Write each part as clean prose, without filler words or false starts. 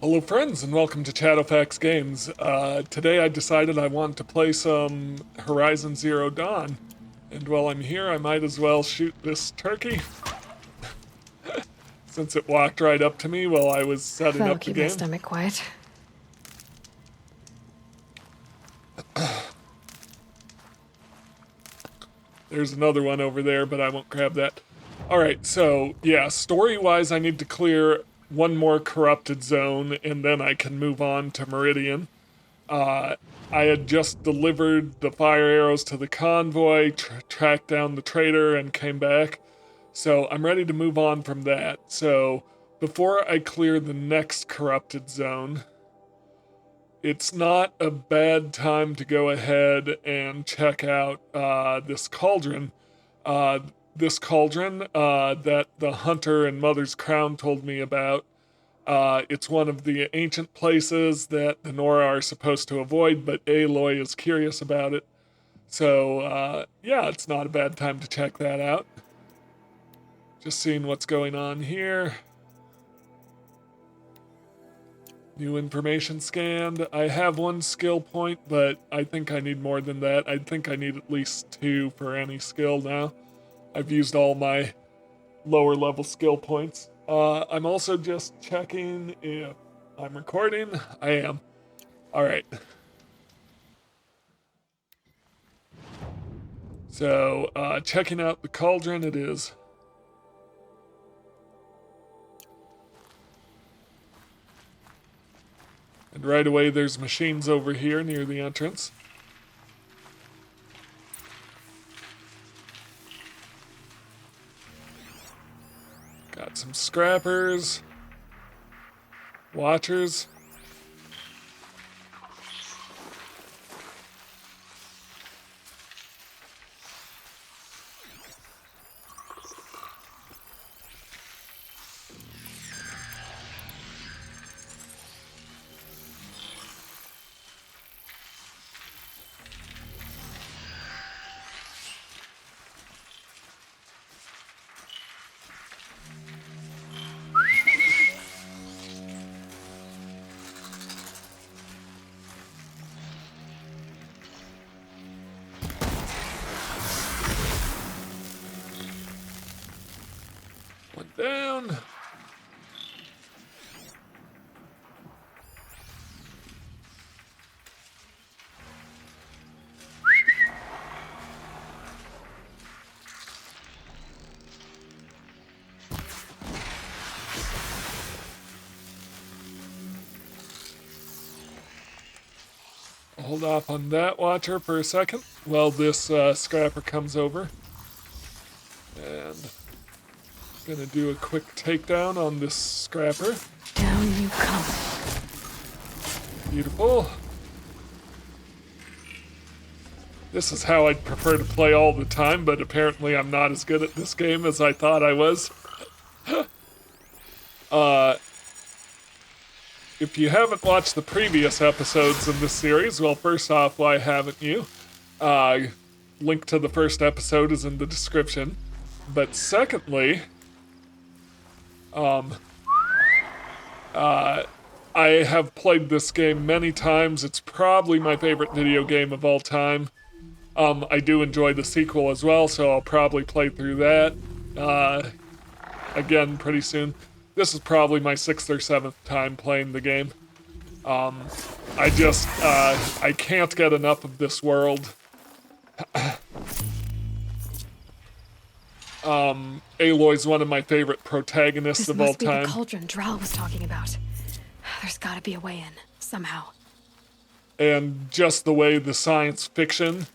Hello friends and welcome to Chatterfax Games. Today I decided I want to play some Horizon Zero Dawn. And while I'm here I might as well shoot this turkey. Since it walked right up to me while I was setting That'll up the keep my game. stomach quiet. There's another one over there, but I won't grab that. Alright, so yeah, story-wise I need to clear one more corrupted zone and then I can move on to Meridian. I had just delivered the fire arrows to the convoy, tracked down the traitor, and came back. So I'm ready to move on from that. So before I clear the next corrupted zone, it's not a bad time to go ahead and check out this cauldron. This cauldron that the hunter and Mother's Crown told me about. It's one of the ancient places that the Nora are supposed to avoid, but Aloy is curious about it. So, yeah, it's not a bad time to check that out. Just seeing what's going on here. New information scanned. I have one skill point, but I think I need more than that. I think I need at least 2 for any skill now. I've used all my lower level skill points. I'm also just checking if I'm recording. I am. Alright. So, checking out the cauldron it is. And right away there's machines over here near the entrance. Got some scrappers. Watchers. One down. Hold off on that watcher for a second while this scrapper comes over. And gonna do a quick takedown on this scrapper. Down you come. Beautiful. This is how I'd prefer to play all the time, but apparently I'm not as good at this game as I thought I was. If you haven't watched the previous episodes in this series, well, first off, why haven't you? Link to the first episode is in the description. But secondly, I have played this game many times. It's probably my favorite video game of all time. I do enjoy the sequel as well, so I'll probably play through that again pretty soon. This is probably my 6th or 7th time playing the game. I can't get enough of this world. Aloy's one of my favorite protagonists of all time. This must be the Cauldron Drow was talking about. There's gotta be a way in, somehow. And just the way the science fiction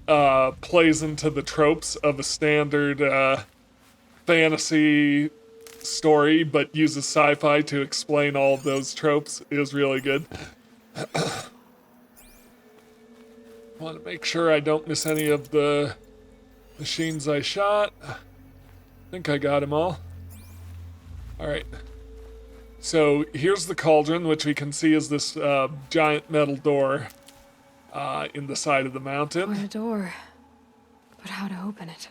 plays into the tropes of a standard fantasy story, but uses sci-fi to explain all of those tropes is really good. Want to make sure I don't miss any of the machines I shot. I think I got them all. Alright. So here's the cauldron, which we can see is this giant metal door in the side of the mountain. Or a door. But how to open it?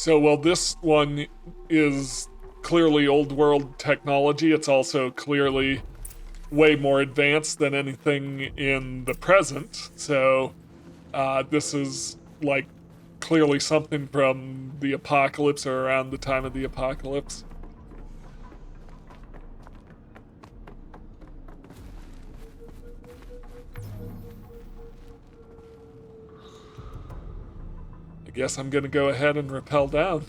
So, while this one is clearly old world technology, it's also clearly way more advanced than anything in the present. So, this is like clearly something from the apocalypse or around the time of the apocalypse. I guess I'm gonna go ahead and rappel down.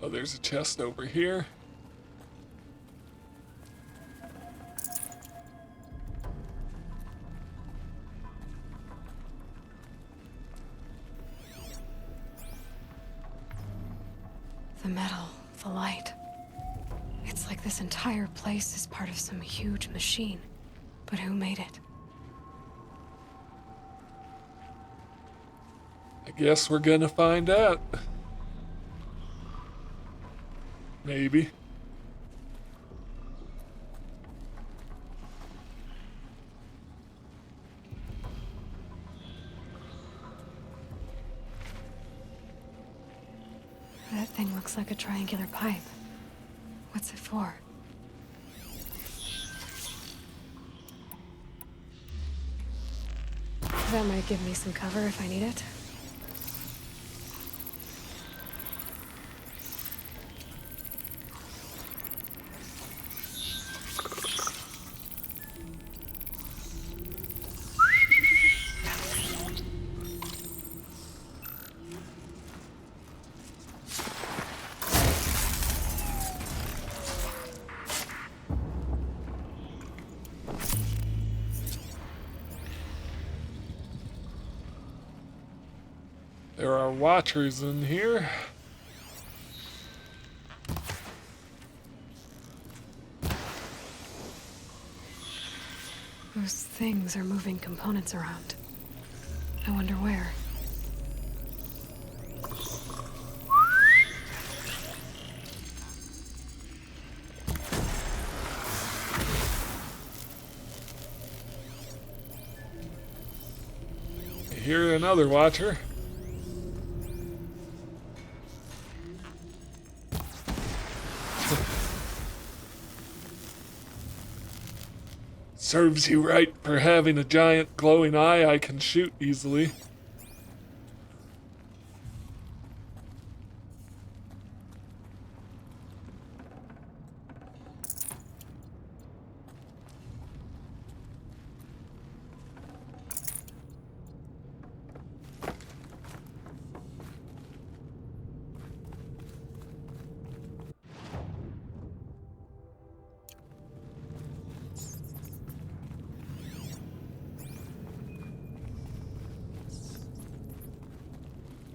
Oh, there's a chest over here. The metal, the light. It's like this entire place is part of some huge machine. But who made it? I guess we're gonna find out. Maybe. That thing looks like a triangular pipe. What's it for? That might give me some cover if I need it. There are watchers in here. Those things are moving components around. I wonder where. I hear another watcher. Serves you right for having a giant glowing eye I can shoot easily.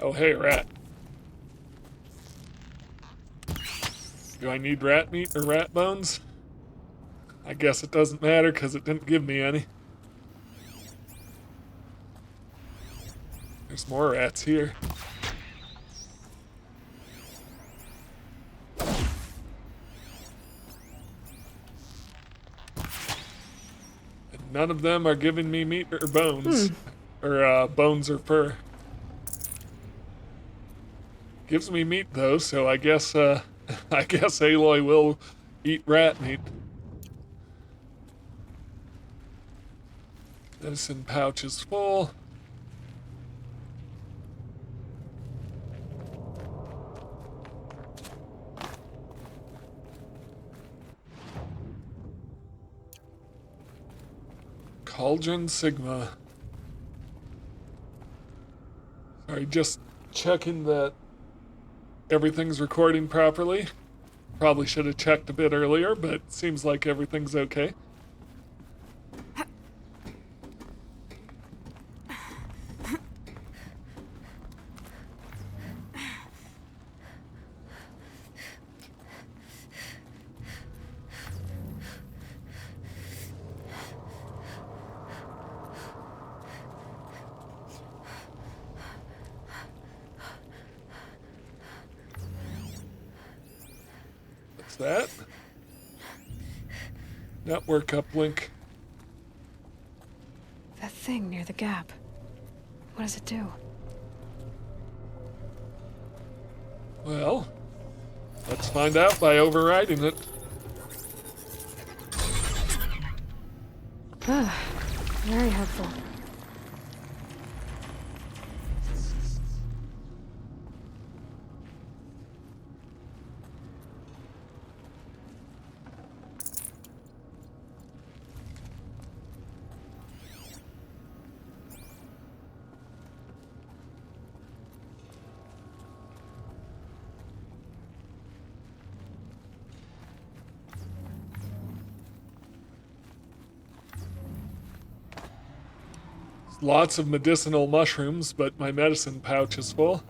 Oh, hey, rat. Do I need rat meat or rat bones? I guess it doesn't matter because it didn't give me any. There's more rats here. And none of them are giving me meat or bones. Or bones or fur. Gives me meat though, so I guess I guess Aloy will eat rat meat. Medicine pouch is full. Cauldron Sigma. Sorry, just checking that everything's recording properly. Probably should have checked a bit earlier, but seems like everything's okay. that. Network uplink. That thing near the gap. What does it do? Well, let's find out by overriding it. Ah, very helpful. Lots of medicinal mushrooms, but my medicine pouch is full.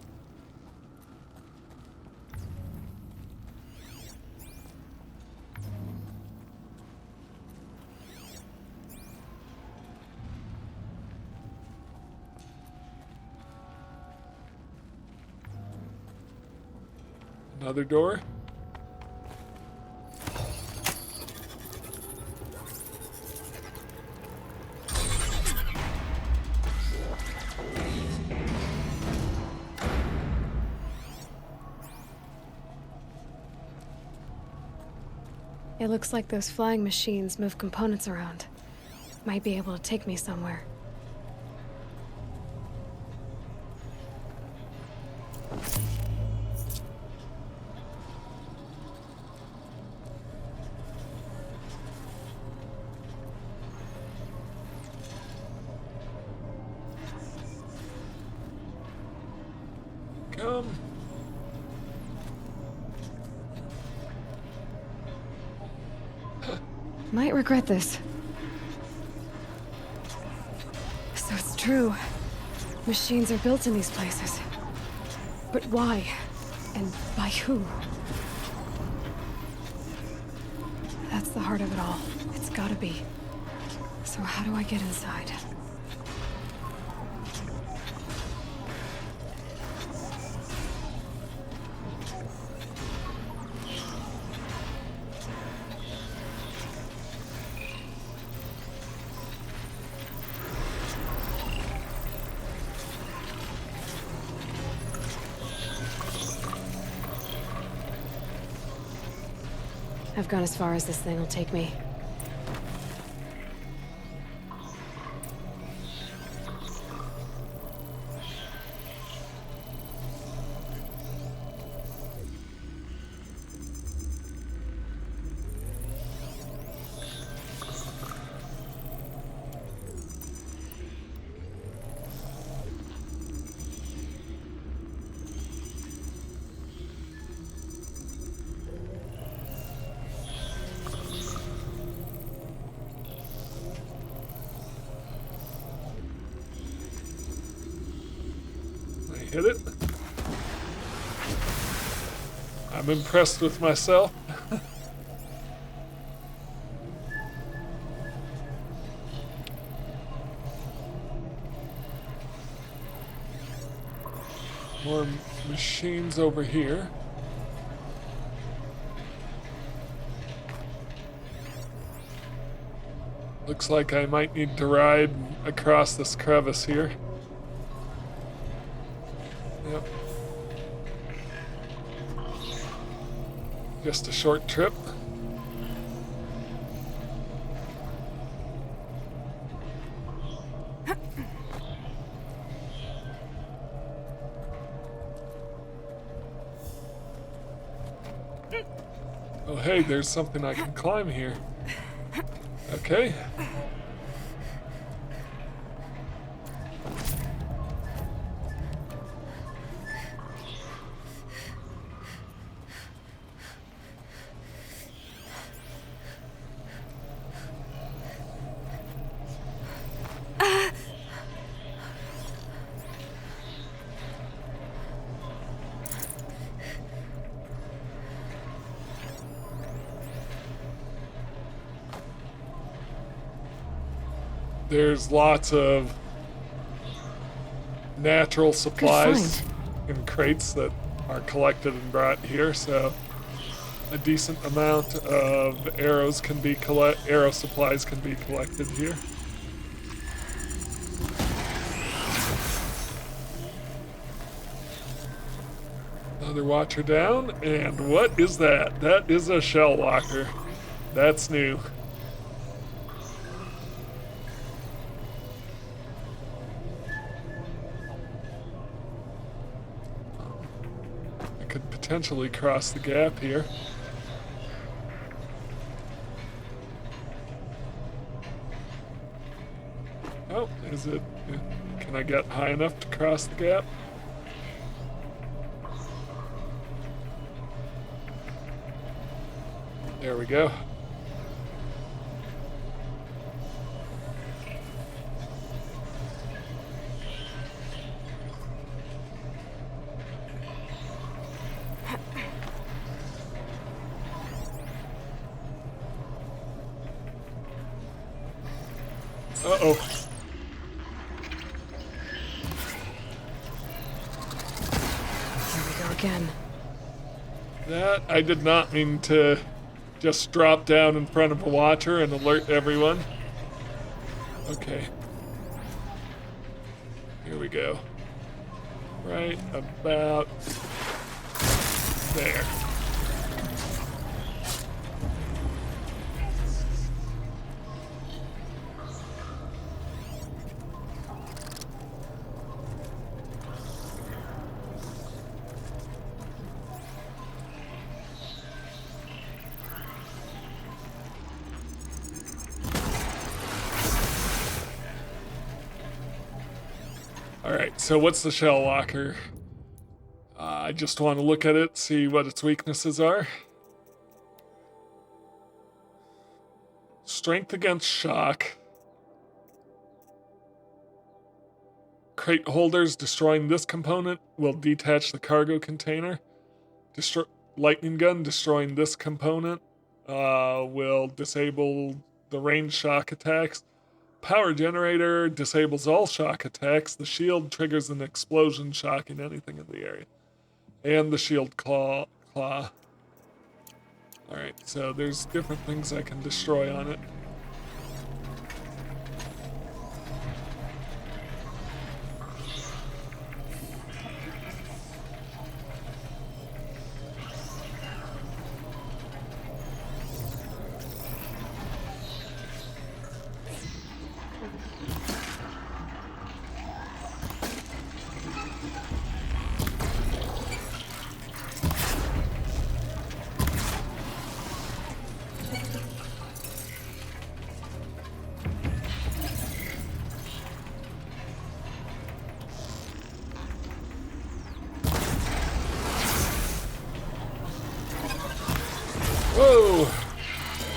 Another door. It looks like those flying machines move components around. Might be able to take me somewhere. Come. Might regret this. So it's true. Machines are built in these places. But why? And by who? That's the heart of it all. It's gotta be. So how do I get inside? I've gone as far as this thing will take me. Hit it. I'm impressed with myself. More machines over here. Looks like I might need to ride across this crevice here. Yep. Just a short trip. Oh hey, there's something I can climb here. Okay. There's lots of natural supplies in crates that are collected and brought here, so a decent amount of arrows can be arrow supplies can be collected here. Another watcher down, and what is that? That is a shell walker. That's new. I could potentially cross the gap here. Oh, is it? Can I get high enough to cross the gap? There we go. Uh-oh. Here we go again. That, I did not mean to just drop down in front of a watcher and alert everyone. Okay. Here we go. Right about there. Alright, so what's the shell walker? I just want to look at it, see what its weaknesses are. Strength against shock. Crate holders destroying this component will detach the cargo container. Lightning gun destroying this component will disable the range shock attacks. Power generator disables all shock attacks. The shield triggers an explosion, shocking anything in the area. And the shield claw. Alright, so there's different things I can destroy on it. Whoa!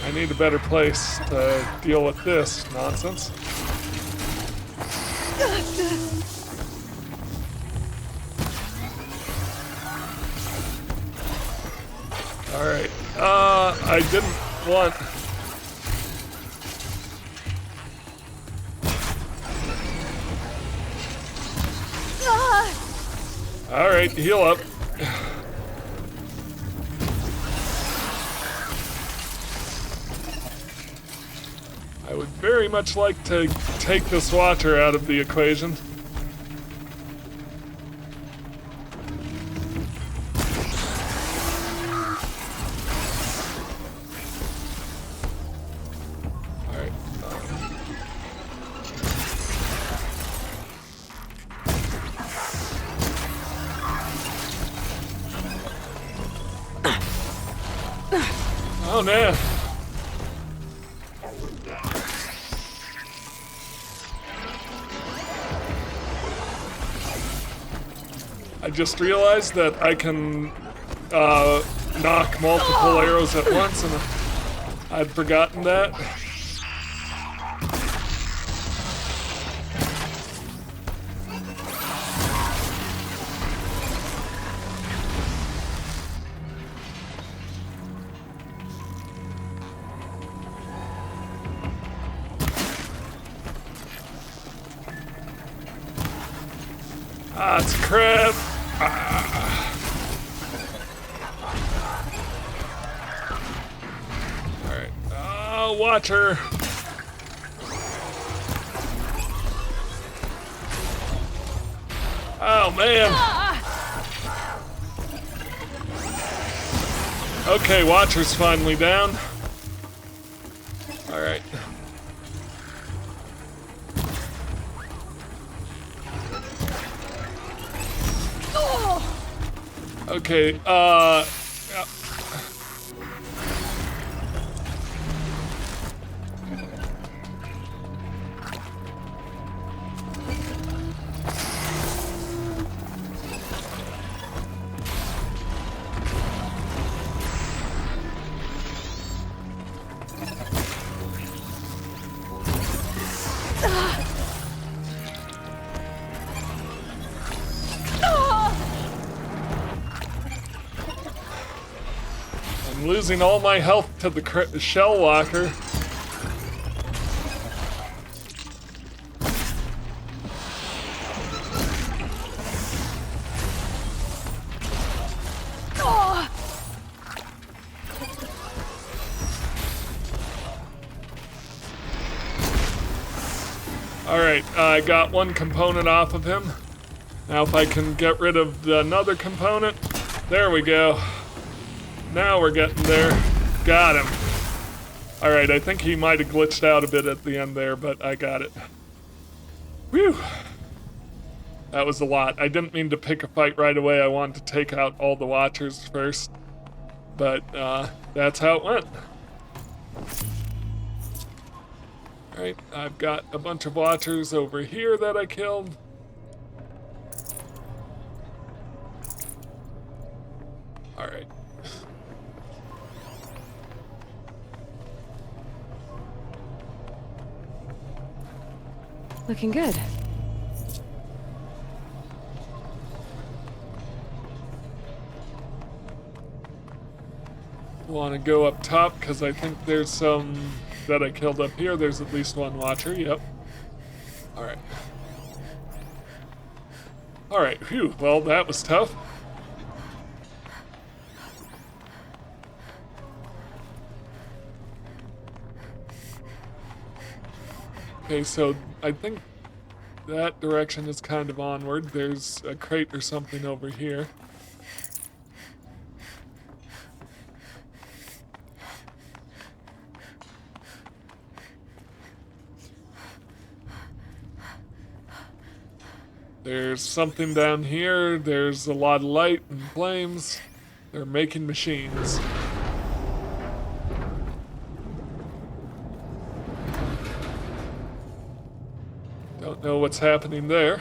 I need a better place to deal with this nonsense. Alright, I didn't want... Alright, heal up. I would very much like to take this watcher out of the equation. Alright. Oh man. I just realized that I can knock multiple arrows at once, and I'd forgotten that. Ah, it's crap. Oh, Watcher! Oh, man! Okay, Watcher's finally down. Alright. Okay, yeah. I'm losing all my health to the shell walker. Alright, I got one component off of him. Now if I can get rid of another component. There we go. Now we're getting there. Got him. Alright, I think he might have glitched out a bit at the end there, but I got it. Whew. That was a lot. I didn't mean to pick a fight right away. I wanted to take out all the Watchers first. But, that's how it went. Alright, I've got a bunch of Watchers over here that I killed. Alright. Looking good. Want to go up top because I think there's some that I killed up here. There's at least one Watcher. Yep. Alright. Alright, phew. Well, that was tough. Okay, so I think that direction is kind of onward. There's a crate or something over here. There's something down here. There's a lot of light and flames. They're making machines. Don't know what's happening there.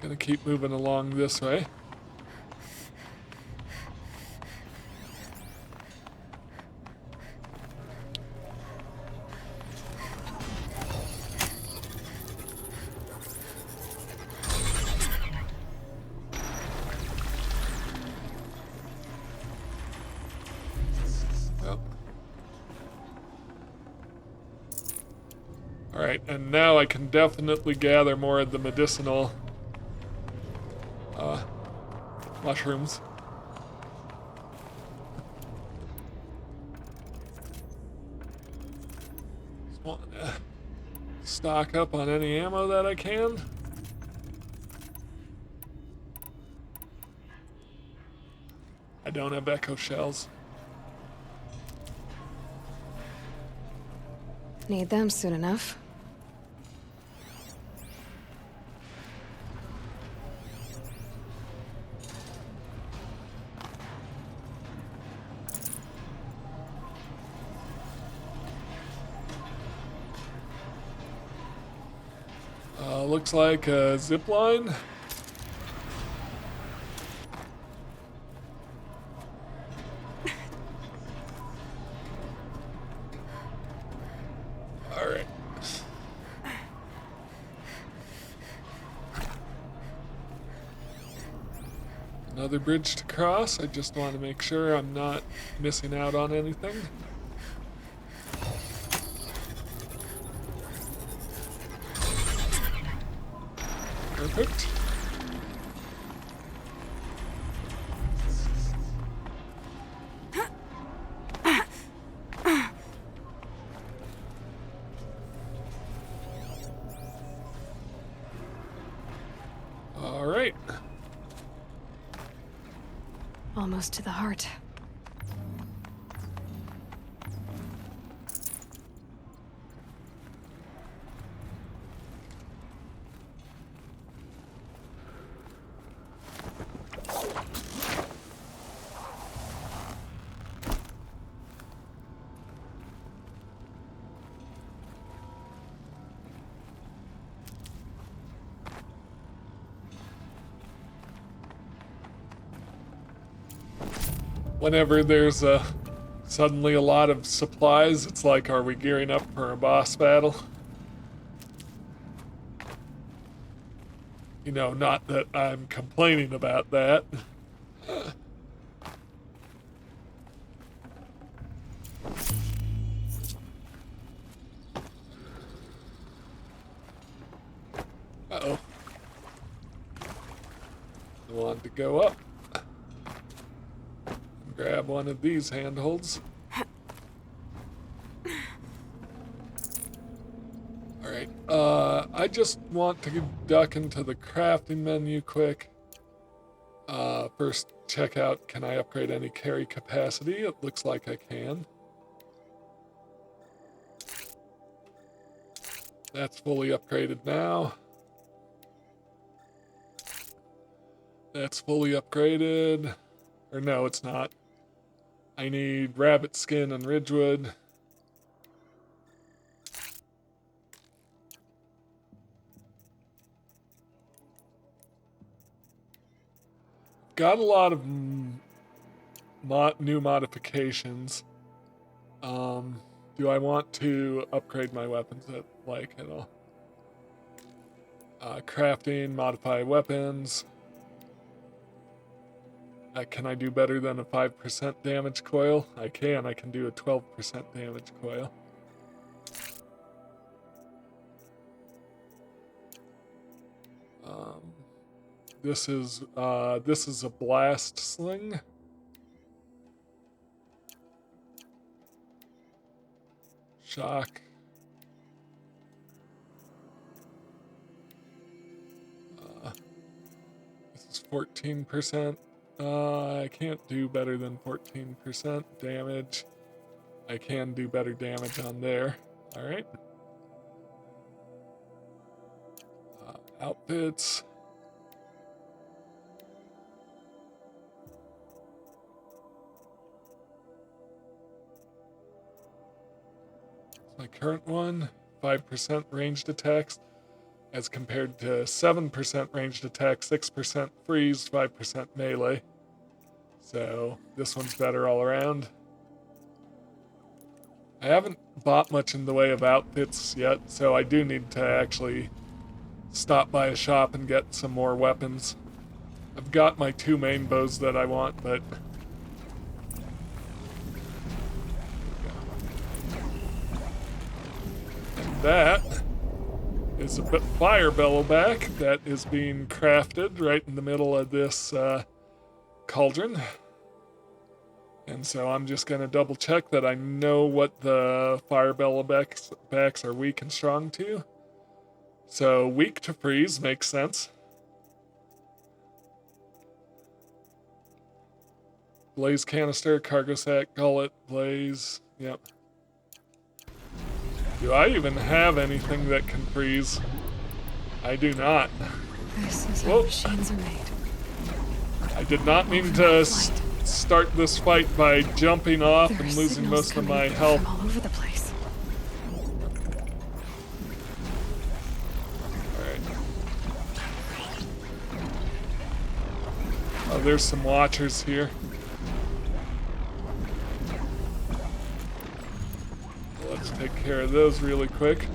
Gonna keep moving along this way. Alright, and now I can definitely gather more of the medicinal mushrooms. Just want to stock up on any ammo that I can. I don't have echo shells. Need them soon enough. Looks like a zip line. All right. Another bridge to cross. I just want to make sure I'm not missing out on anything. Perfect. right. Almost to the heart. Whenever there's suddenly a lot of supplies, it's like, are we gearing up for a boss battle? You know, not that I'm complaining about that. Uh-oh. I want to go up. Grab one of these handholds. Alright, I just want to duck into the crafting menu quick. First, check out, can I upgrade any carry capacity? It looks like I can. That's fully upgraded now. That's fully upgraded. Or no, it's not. I need rabbit skin and ridgewood. Got a lot of new modifications. Do I want to upgrade my weapons at all? Crafting, modify weapons. Can I do better than a 5% damage coil? I can do a 12% damage coil. This is a blast sling. Shock. This is 14%. I can't do better than 14% damage. I can do better damage on there. Alright. Outfits. My current one, 5% ranged attacks, as compared to 7% ranged attack, 6% freeze, 5% melee. So this one's better all around. I haven't bought much in the way of outfits yet, so I do need to actually stop by a shop and get some more weapons. I've got my 2 main bows that I want, but that is a fire bellowback that is being crafted right in the middle of this cauldron. And so I'm just going to double check that I know what the fire bellowbacks are weak and strong to. So weak to freeze makes sense. Blaze canister, cargo sack, gullet, blaze, yep. Do I even have anything that can freeze? I do not. This is how machines are made. I did not mean to start this fight by jumping off and losing most of my health. All over the place. Alright. Oh, there's some watchers here. Let's take care of those really quick.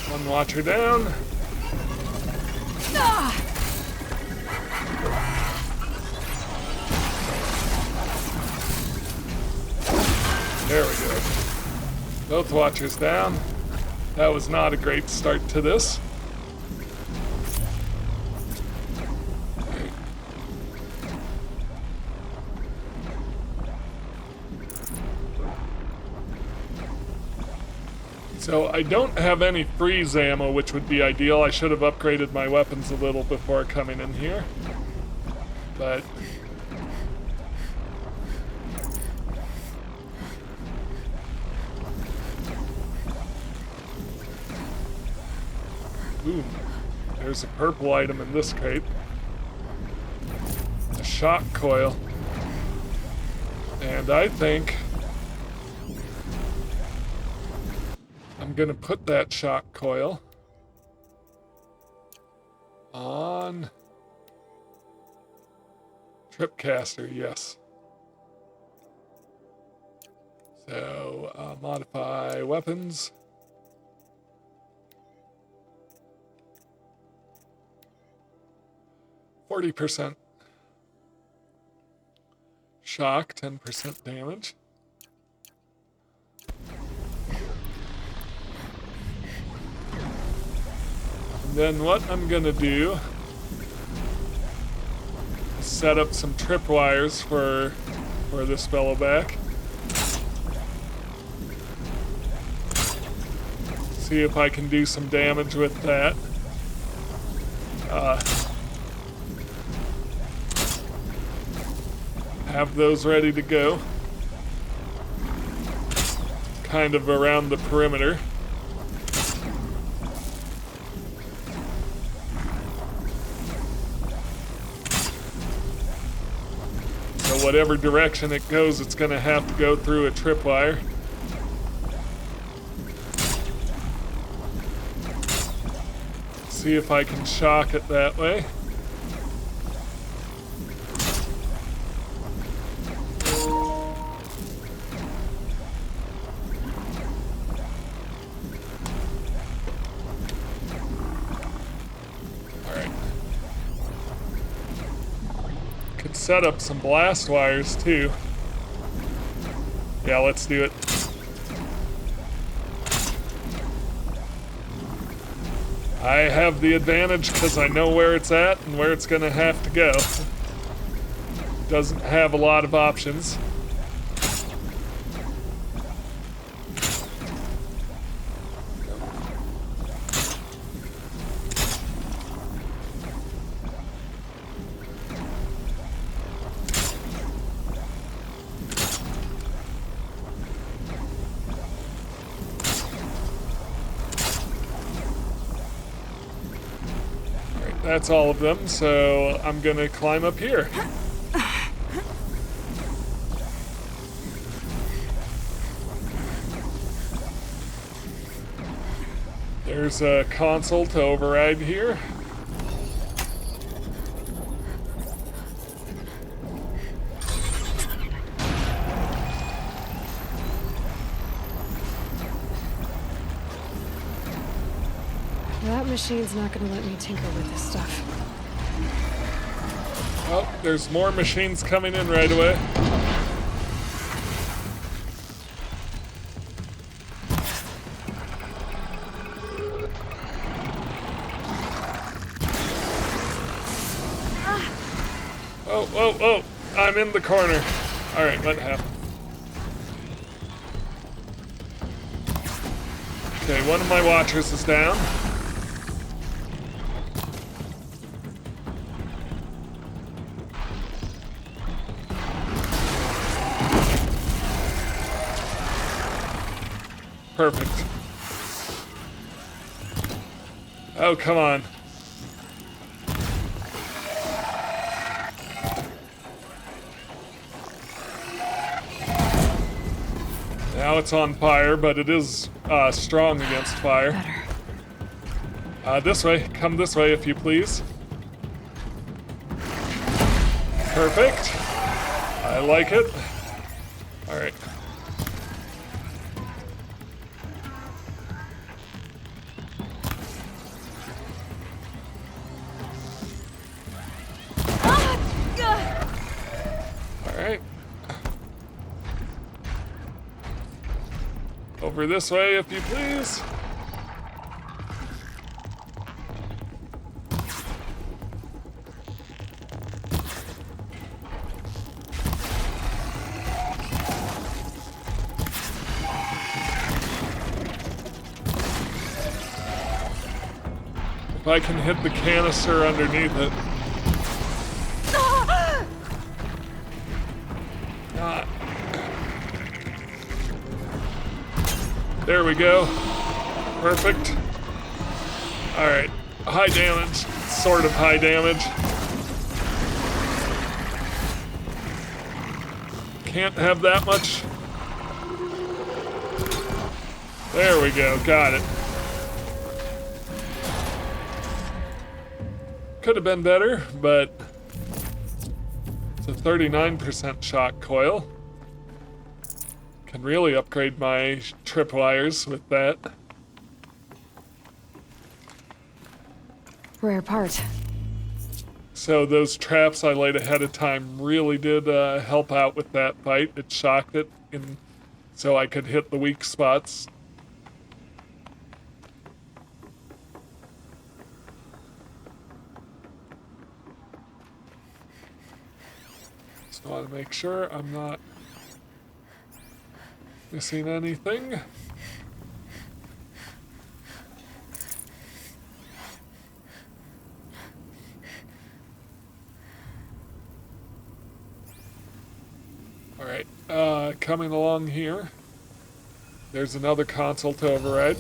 One watcher down. Ah! There we go. Both watchers down. That was not a great start to this. So I don't have any freeze ammo, which would be ideal. I should have upgraded my weapons a little before coming in here. But ooh, there's a purple item in this crate. A shock coil. And I think I'm gonna put that shock coil on Tripcaster, yes. So, modify weapons. %. Shock, 10% damage. And then what I'm gonna do is set up some tripwires for this fellow back. See if I can do some damage with that. Have those ready to go. Kind of around the perimeter. So whatever direction it goes, it's going to have to go through a tripwire. See if I can shock it that way. Set up some blast wires too. Yeah, let's do it. I have the advantage because I know where it's at and where it's gonna have to go. Doesn't have a lot of options. That's all of them, so I'm gonna climb up here. There's a console to override here. That machine's not gonna let me tinker with this stuff. Oh, there's more machines coming in right away. Oh, I'm in the corner. Alright, what happened? Okay, one of my watchers is down. Perfect. Oh, come on. Now it's on fire, but it is strong against fire. This way. Come this way, if you please. Perfect. I like it. All right. Over this way, if you please. If I can hit the canister underneath it. Ah. There we go. Perfect. Alright. High damage. Sort of high damage. Can't have that much. There we go. Got it. Could have been better, but it's a 39% shock coil. Can really upgrade my tripwires with that. Rare part. So those traps I laid ahead of time really did help out with that fight. It shocked it, so I could hit the weak spots. Just want to make sure I'm not missing anything. Alright, coming along here. There's another console to override.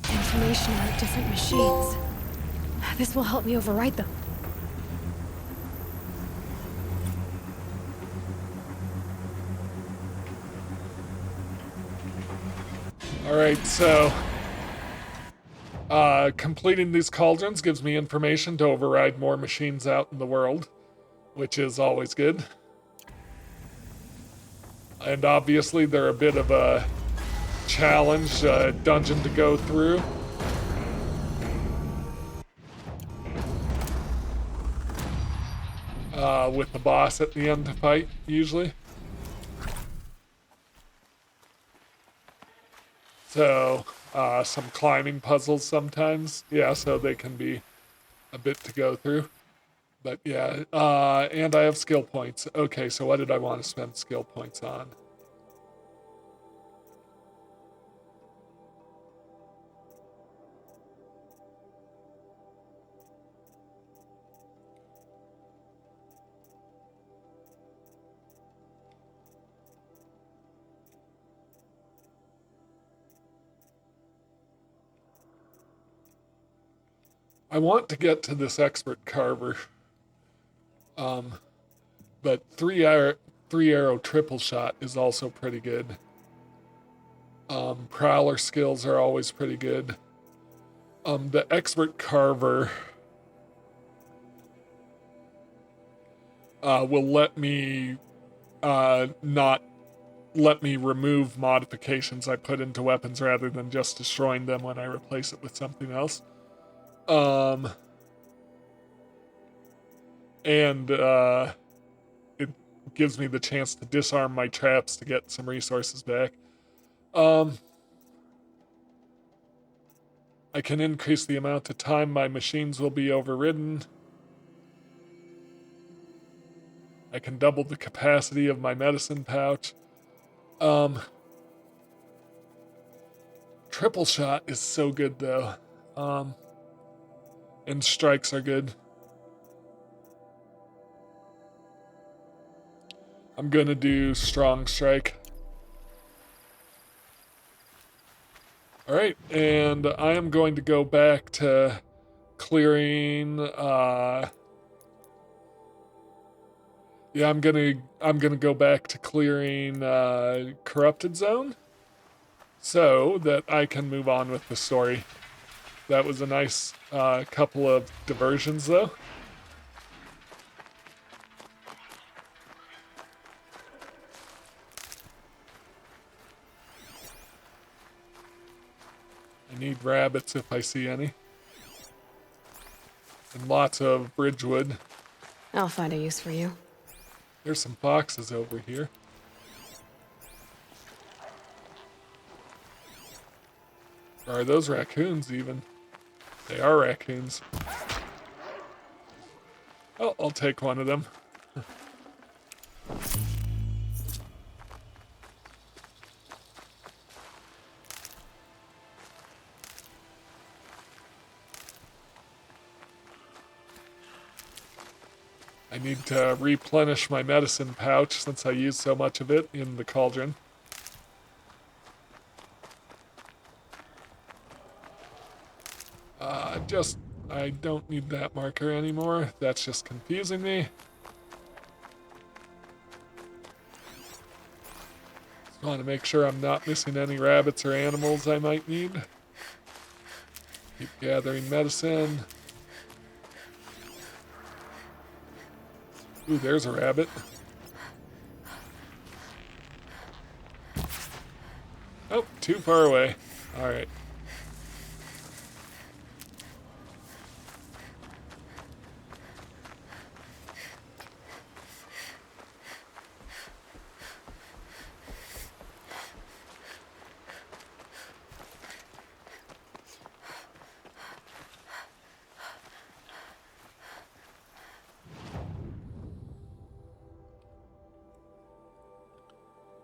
Information about different machines. This will help me override them. Alright, so completing these cauldrons gives me information to override more machines out in the world, which is always good. And obviously they're a bit of a challenge, dungeon to go through. With the boss at the end to fight, usually. So, some climbing puzzles sometimes. Yeah, so they can be a bit to go through. But yeah, and I have skill points. Okay, so what did I want to spend skill points on? I want to get to this expert carver. But three arrow triple shot is also pretty good. Prowler skills are always pretty good. The expert carver will let me not let me remove modifications I put into weapons rather than just destroying them when I replace it with something else. And it gives me the chance to disarm my traps to get some resources back. I can increase the amount of time my machines will be overridden. I can double the capacity of my medicine pouch. Triple shot is so good though. And strikes are good. I'm gonna do strong strike. Alright, and I am going to go back to clearing yeah, I'm gonna go back to clearing corrupted zone so that I can move on with the story. That was a nice couple of diversions though. I need rabbits if I see any. And lots of bridgewood. I'll find a use for you. There's some foxes over here. Or are those raccoons even? They are raccoons. Oh, I'll take one of them. I need to replenish my medicine pouch since I used so much of it in the cauldron. I don't need that marker anymore. That's just confusing me. Just want to make sure I'm not missing any rabbits or animals I might need. Keep gathering medicine. Ooh, there's a rabbit. Oh, too far away. Alright.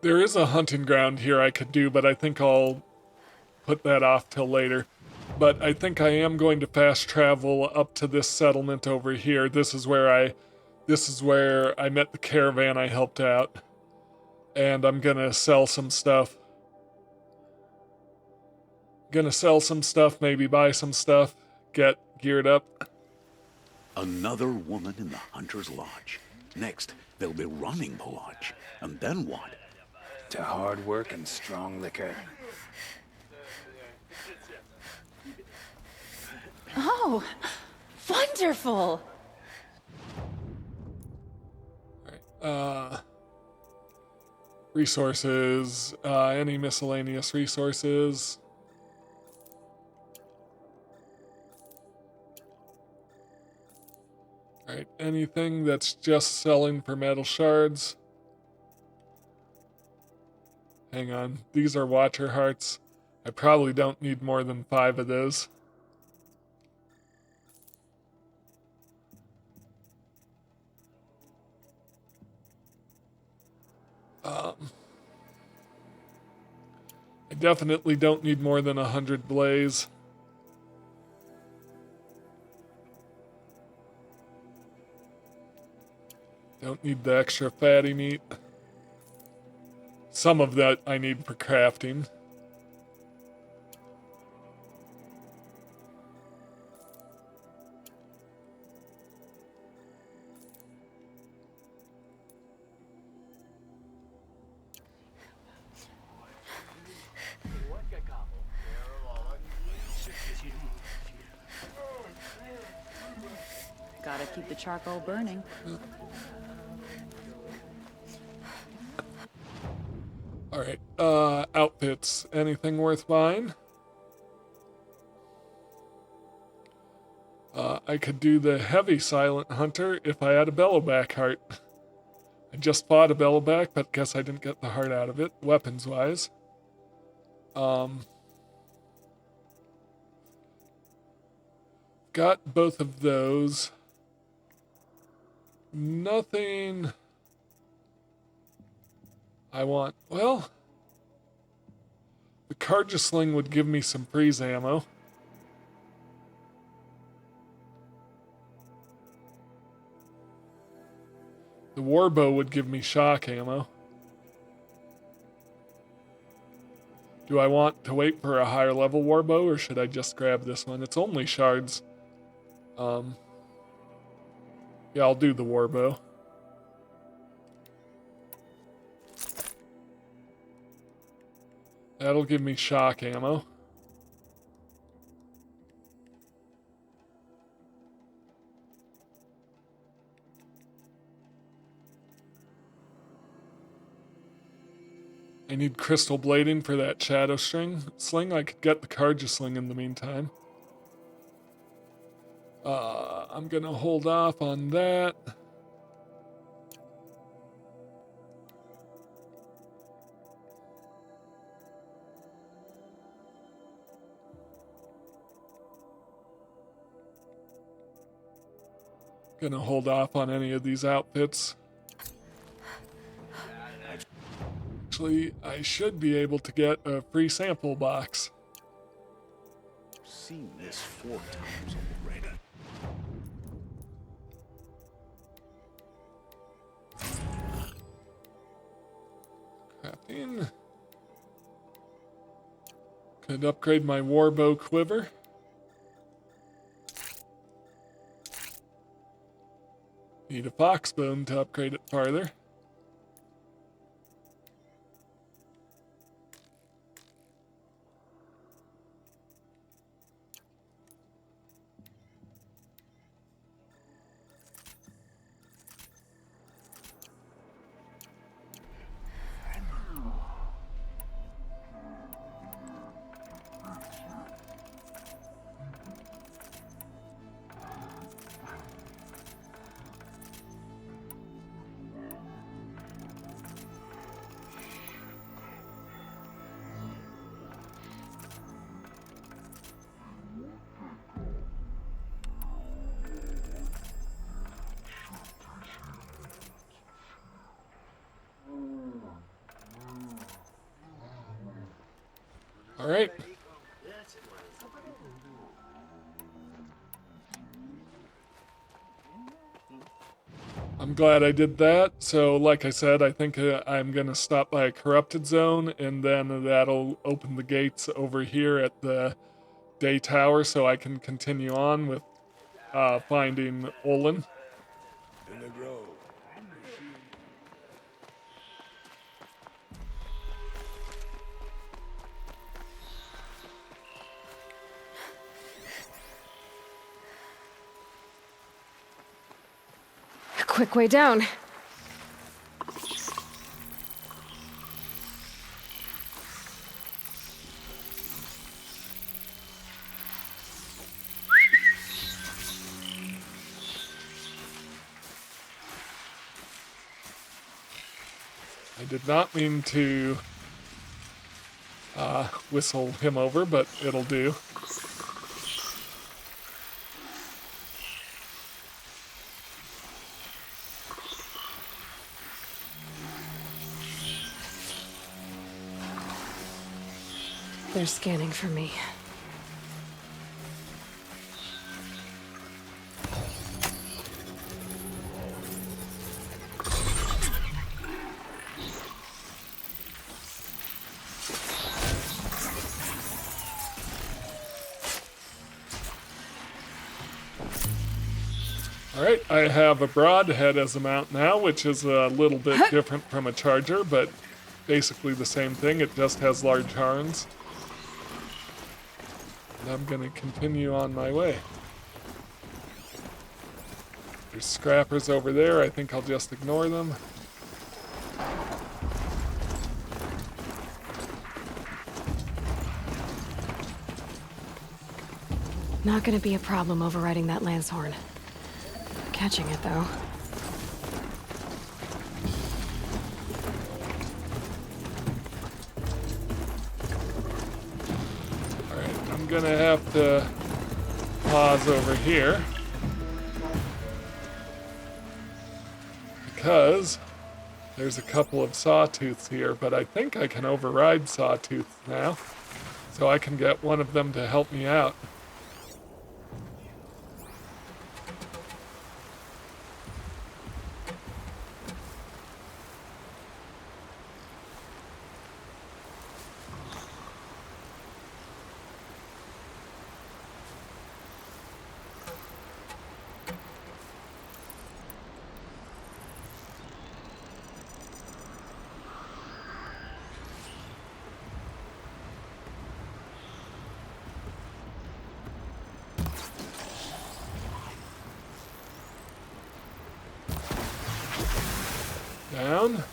There is a hunting ground here I could do, but I think I'll put that off till later. But I think I am going to fast travel up to this settlement over here. This is where I met the caravan I helped out. And I'm gonna sell some stuff. Maybe buy some stuff, get geared up. Another woman in the Hunter's Lodge. Next, they'll be running the lodge. And then what? To hard work and strong liquor. Oh, wonderful! Alright, resources, any miscellaneous resources. Alright, anything that's just selling for metal shards. Hang on, these are Watcher Hearts. I probably don't need more than 5 of those. I definitely don't need more than 100 blaze. Don't need the extra fatty meat. Some of that I need for crafting. Gotta keep the charcoal burning. Alright, outfits. Anything worth buying? I could do the heavy silent hunter if I had a bellowback heart. I just bought a bellowback, but guess I didn't get the heart out of it, weapons-wise. Got both of those. Nothing I want. Well, the Carja Sling would give me some freeze ammo. The Warbow would give me shock ammo. Do I want to wait for a higher level Warbow, or should I just grab this one? It's only shards. Yeah, I'll do the Warbow. That'll give me shock ammo. I need crystal blading for that shadow sling. I could get the Carja Sling in the meantime. I'm gonna hold off on that. Gonna hold off on any of these outfits. Actually, I should be able to get a free sample box. I've seen this 4 times already. Crafting. Could upgrade my warbow quiver. Need a foxbone to upgrade it farther. All right. I'm glad I did that. So, like I said, I think I'm going to stop by a corrupted zone, and then that'll open the gates over here at the day tower so I can continue on with finding Olin. In the grove. A quick way down. I did not mean to whistle him over, but it'll do. They're scanning for me. Alright, I have a broadhead as a mount now, which is a little bit different from a charger, but basically the same thing. It just has large horns. And I'm gonna continue on my way. There's scrappers over there. I think I'll just ignore them. Not gonna be a problem overriding that lance horn. Catching it, though. Alright, I'm gonna have to pause over here. Because there's a couple of sawtooths here, but I think I can override sawtooths now. So I can get one of them to help me out. Down.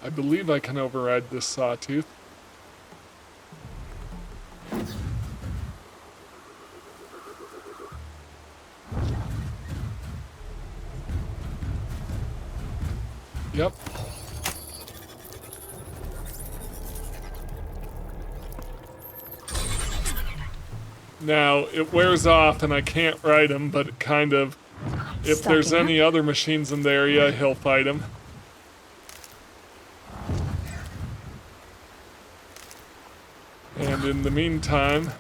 I believe I can override this sawtooth. Yep. Now, it wears off and I can't ride him, but it kind of... If Stuck there's in any other machines in the area, he'll fight him. And in the meantime...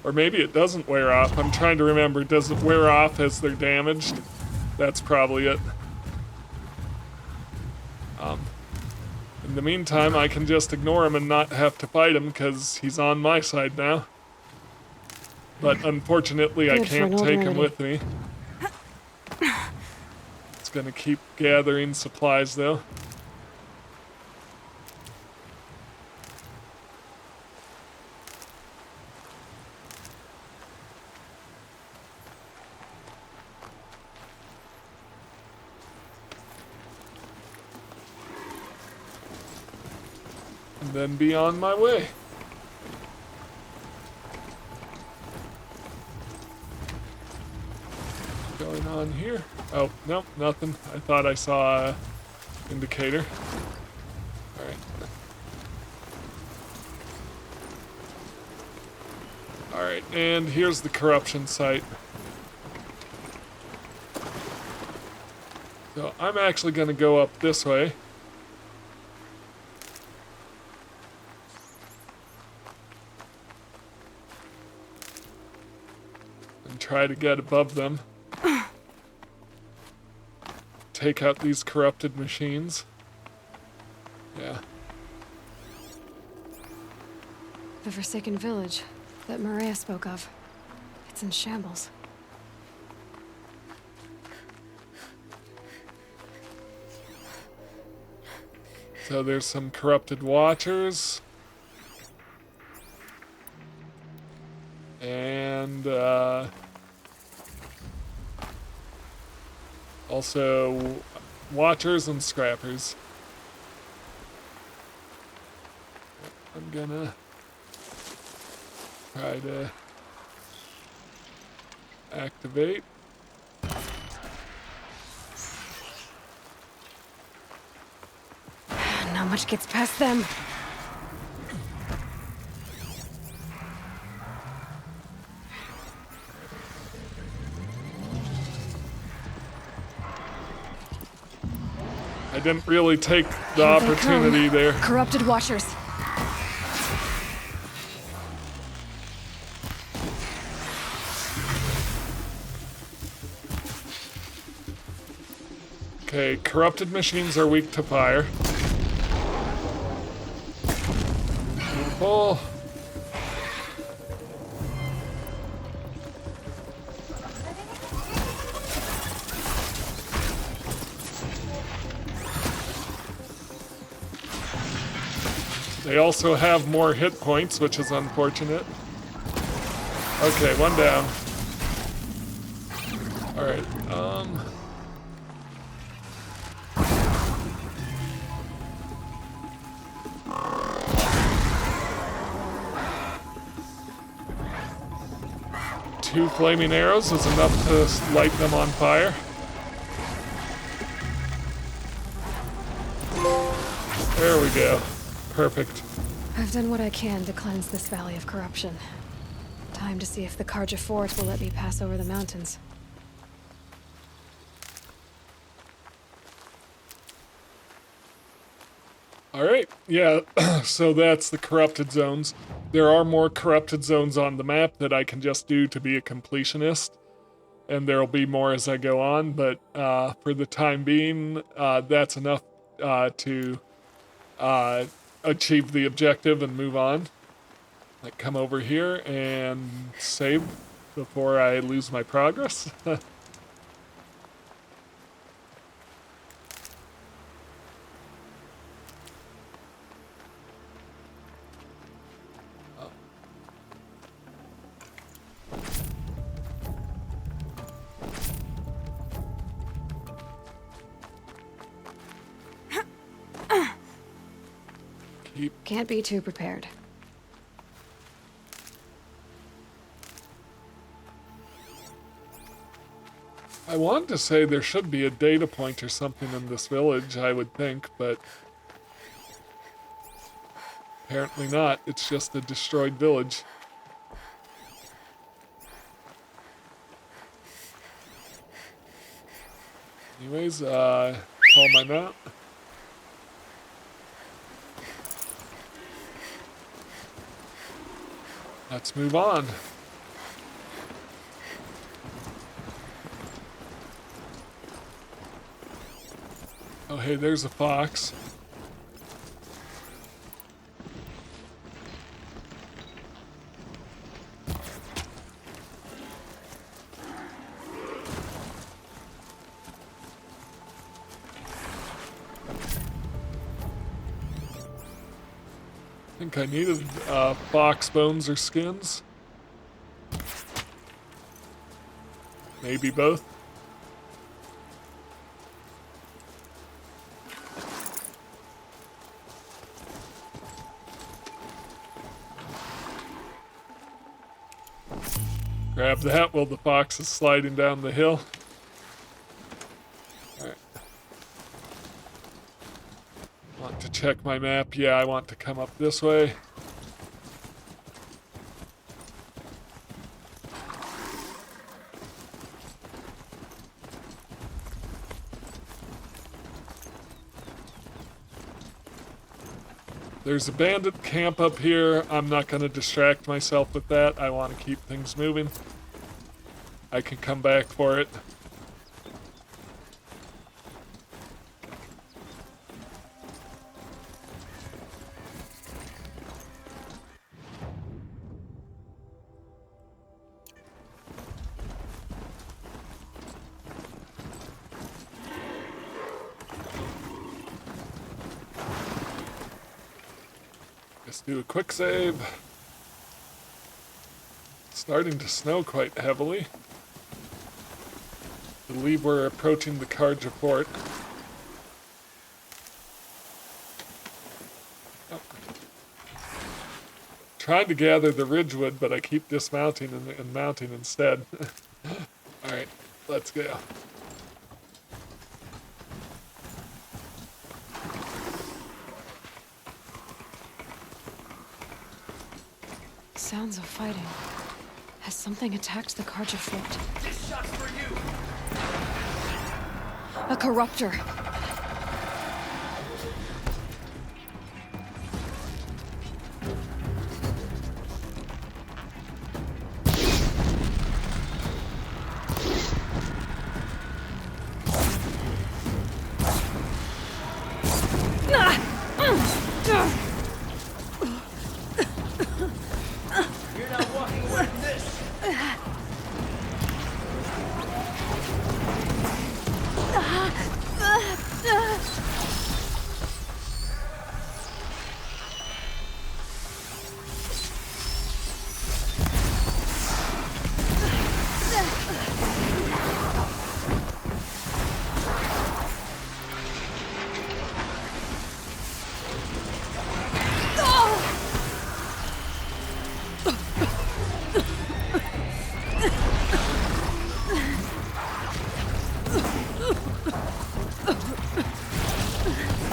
Or maybe it doesn't wear off. I'm trying to remember. Does it wear off as they're damaged? That's probably it. In the meantime, I can just ignore him and not have to fight him because he's on my side now. But unfortunately, I Good for can't an old take him remedy. with me. It's gonna keep gathering supplies though. And then be on my way. Going on here? Oh, nope, nothing. I thought I saw a indicator. Alright. Alright, and here's the corruption site. So I'm actually gonna go up this way. And try to get above them. Take out these corrupted machines. Yeah. The Forsaken Village that Maria spoke of. It's in shambles. So there's some corrupted watchers. And, also watchers and scrappers. I'm gonna try to activate. Not much gets past them. I didn't really take the Here they opportunity come. there. Corrupted Watchers. Okay, corrupted machines are weak to fire. Beautiful. They also have more hit points, which is unfortunate. Okay, one down. Alright, two flaming arrows is enough to light them on fire. There we go. Perfect. I've done what I can to cleanse this valley of corruption. Time to see if the Karja Fort will let me pass over the mountains. Alright, yeah, so that's the corrupted zones. There are more corrupted zones on the map that I can just do to be a completionist. And there'll be more as I go on, but for the time being, that's enough to achieve the objective and move on. Like, come over here and save before I lose my progress. Can't be too prepared. I want to say there should be a data point or something in this village, I would think, but apparently not. It's just a destroyed village. Anyways, call my map. Let's move on. Oh, hey, there's a fox. I think I needed fox bones or skins. Maybe both. Grab that while the fox is sliding down the hill. Alright. Want to check my map? Yeah, I want to come up this way. There's a bandit camp up here. I'm not going to distract myself with that. I want to keep things moving. I can come back for it. Let's do a quick save. It's starting to snow quite heavily. I believe we're approaching the Karja fort. Oh. Trying to gather the ridgewood, but I keep dismounting and mounting instead. Alright, let's go. Sounds of fighting. Has something attacked the Karja fort? This shot's for you! A corruptor. You're not walking away from this!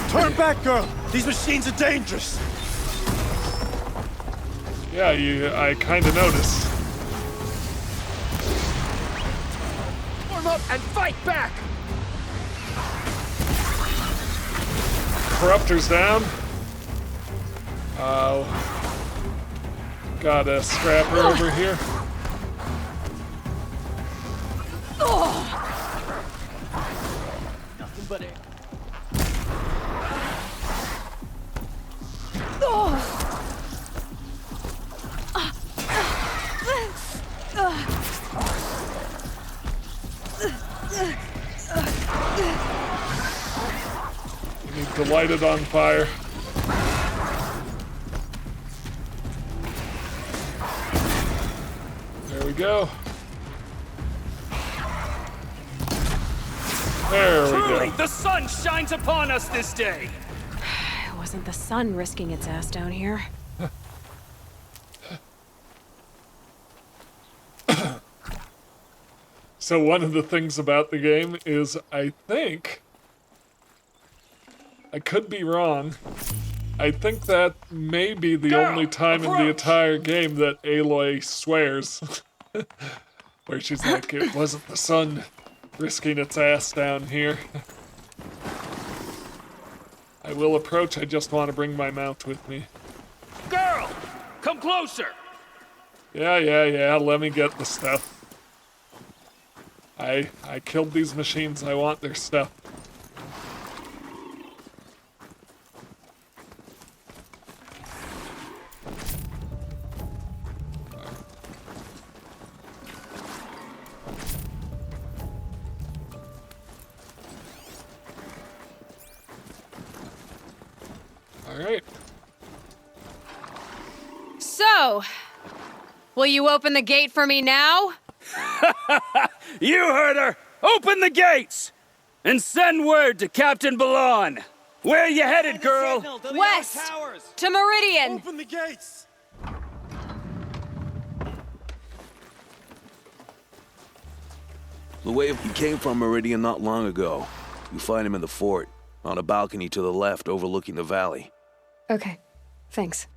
Turn back, girl! These machines are dangerous! Yeah, I kinda noticed. Form up and fight back! Corruptor's down. Got a scrapper over here. Nothing but air. You need to light it on fire. There we go. There we Truly, go. the sun shines upon us this day! It wasn't the sun risking its ass down here. So one of the things about the game is I think, I could be wrong, I think that may be the only time in the entire game that Aloy swears. Where she's like, it wasn't the sun risking its ass down here. I will approach, I just want to bring my mount with me. Girl! Come closer! Yeah, let me get the stuff. I killed these machines, I want their stuff. Alright. So, will you open the gate for me now? You heard her! Open the gates! And send word to Captain Balon! Where you headed, girl? West! To Meridian! Open the gates! The way you came from Meridian not long ago. You find him in the fort, on a balcony to the left overlooking the valley. Okay, thanks.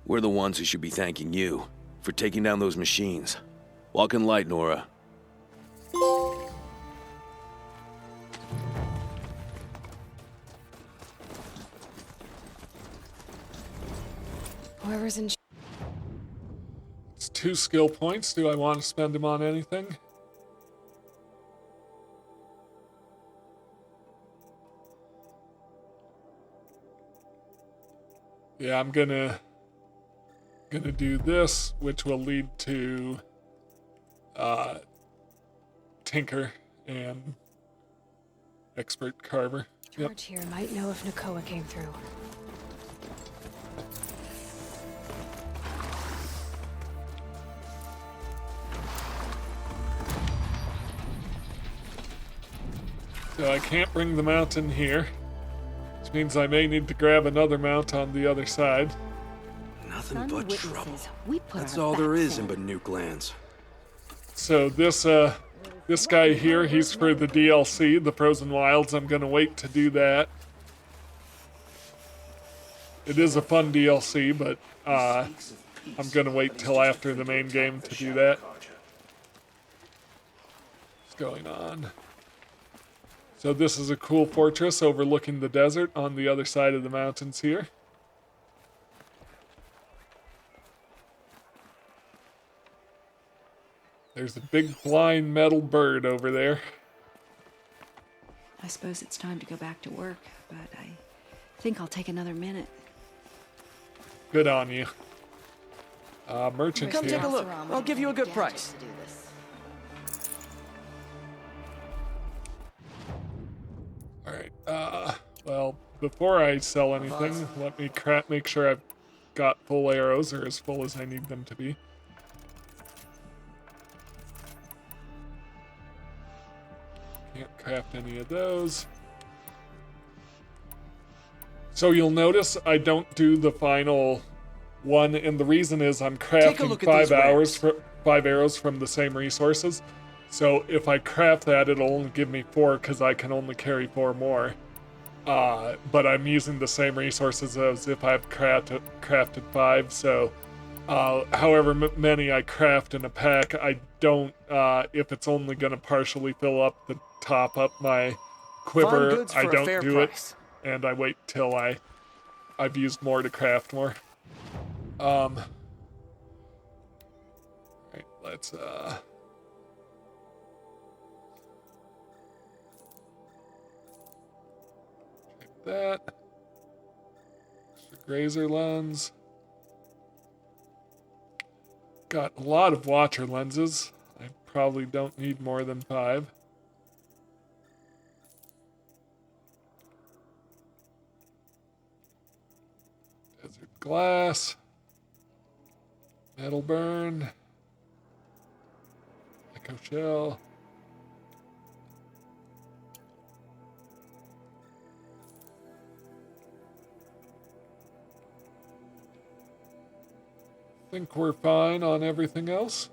We're the ones who should be thanking you for taking down those machines. Walk in light, Nora. Whoever's in It's 2 skill points. Do I want to spend them on anything? Yeah, I'm gonna do this, which will lead to Tinker and Expert Carver. Yep. George here might know if Nakoa came through. So I can't bring the mount in here, which means I may need to grab another mount on the other side. Nothing but trouble. We put That's our all there backs is in Banuk lands. So this guy here, he's for the DLC, the Frozen Wilds. I'm gonna wait to do that. It is a fun DLC, but I'm gonna wait till after the main game to do that. What's going on? So this is a cool fortress overlooking the desert on the other side of the mountains here. There's a big flying metal bird over there. I suppose it's time to go back to work, but I think I'll take another minute. Good on you. Merchant Come here. take a look. I'll give you a good price. Alright, well, before I sell anything, let me make sure I've got full arrows, or as full as I need them to be. Can't craft any of those. So you'll notice I don't do the final one, and the reason is I'm crafting look at these 5 arrows from the same resources. So if I craft that, it'll only give me 4 because I can only carry 4 more. But I'm using the same resources as if I've crafted 5. So however many I craft in a pack, I don't, if it's only going to partially fill up the top up my quiver, I don't do it. And I wait till I've used more to craft more. Right, let's that. Extra grazer lens. Got a lot of watcher lenses. I probably don't need more than 5. Desert glass. Metal burn. Echo shell. think we're fine on everything else.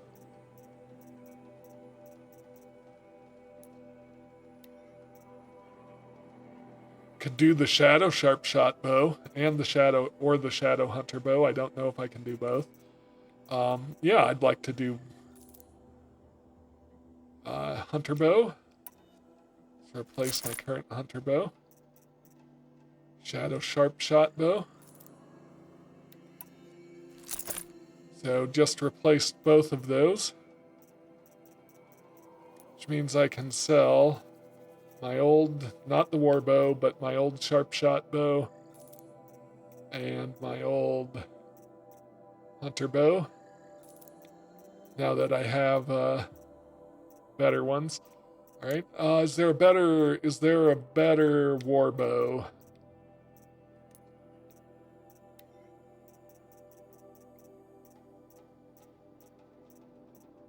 Could do the Shadow Sharp Shot bow and the Shadow Hunter bow. I don't know if I can do both. Yeah, I'd like to do Hunter bow. So replace my current Hunter bow. Shadow Sharp Shot bow. So just replaced both of those. Which means I can sell my old, not the war bow, but my old Sharp Shot bow. And my old Hunter bow. Now that I have better ones. Alright. Is there a better war bow?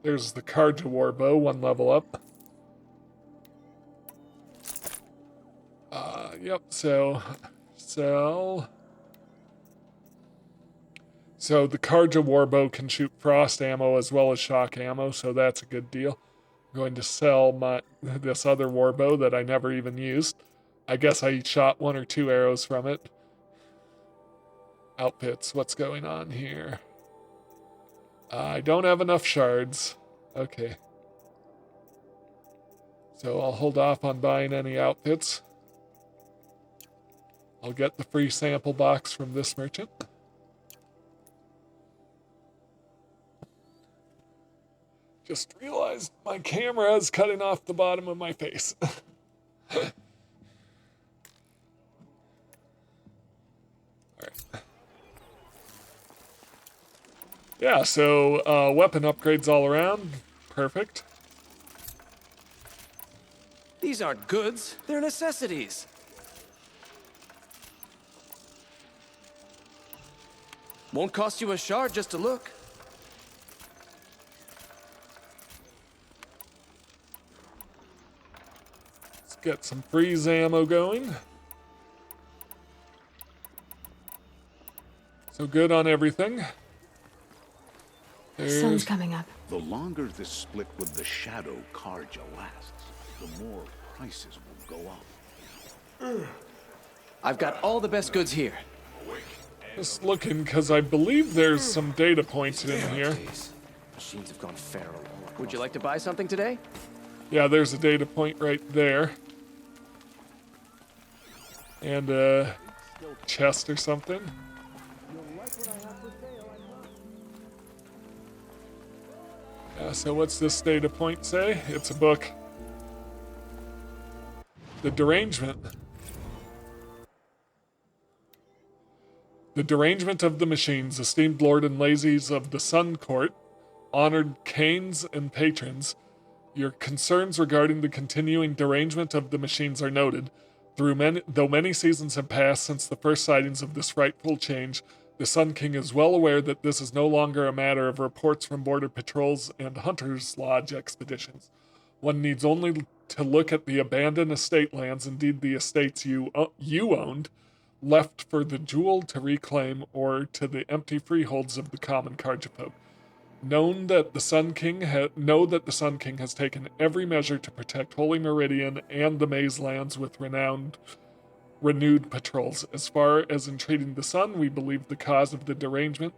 There's the Karja war bow, 1 level up. Yep, so sell. So the Karja warbow can shoot frost ammo as well as shock ammo, so that's a good deal. I'm going to sell this other warbow that I never even used. I guess I shot 1 or 2 arrows from it. Outfits, what's going on here? I don't have enough shards. Okay. So I'll hold off on buying any outfits. I'll get the free sample box from this merchant. Just realized my camera is cutting off the bottom of my face. Alright. Yeah, so weapon upgrades all around. Perfect. These aren't goods, they're necessities. Won't cost you a shard just to look. Let's get some freeze ammo going. So good on everything. Sun's coming up. The longer this split with the Shadow Karja lasts, the more prices will go up. I've got all the best goods here. Just looking, because I believe there's some data points in here. Machines have gone feral. Would you like to buy something today? Yeah, there's a data point right there. And a chest or something. So what's this data point say? It's a book. The derangement. The derangement of the machines, esteemed lord and lazies of the Sun Court, honored canes and patrons, your concerns regarding the continuing derangement of the machines are noted. Though many seasons have passed since the first sightings of this frightful change, the Sun King is well aware that this is no longer a matter of reports from border patrols and hunters' lodge expeditions. One needs only to look at the abandoned estate lands, indeed the estates you owned, left for the jewel to reclaim, or to the empty freeholds of the common Karja folk. Know that the Sun King has taken every measure to protect Holy Meridian and the Maze Lands with renewed patrols. As far as entreating the Sun, we believe the cause of the derangement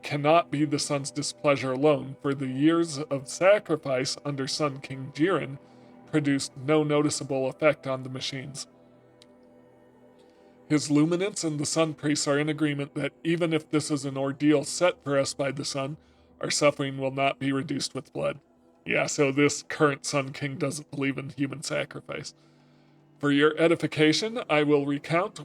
cannot be the Sun's displeasure alone, for the years of sacrifice under Sun King Jiren produced no noticeable effect on the machines. His luminance and the Sun Priests are in agreement that even if this is an ordeal set for us by the Sun, our suffering will not be reduced with blood. Yeah, so this current Sun King doesn't believe in human sacrifice. For your edification, I will recount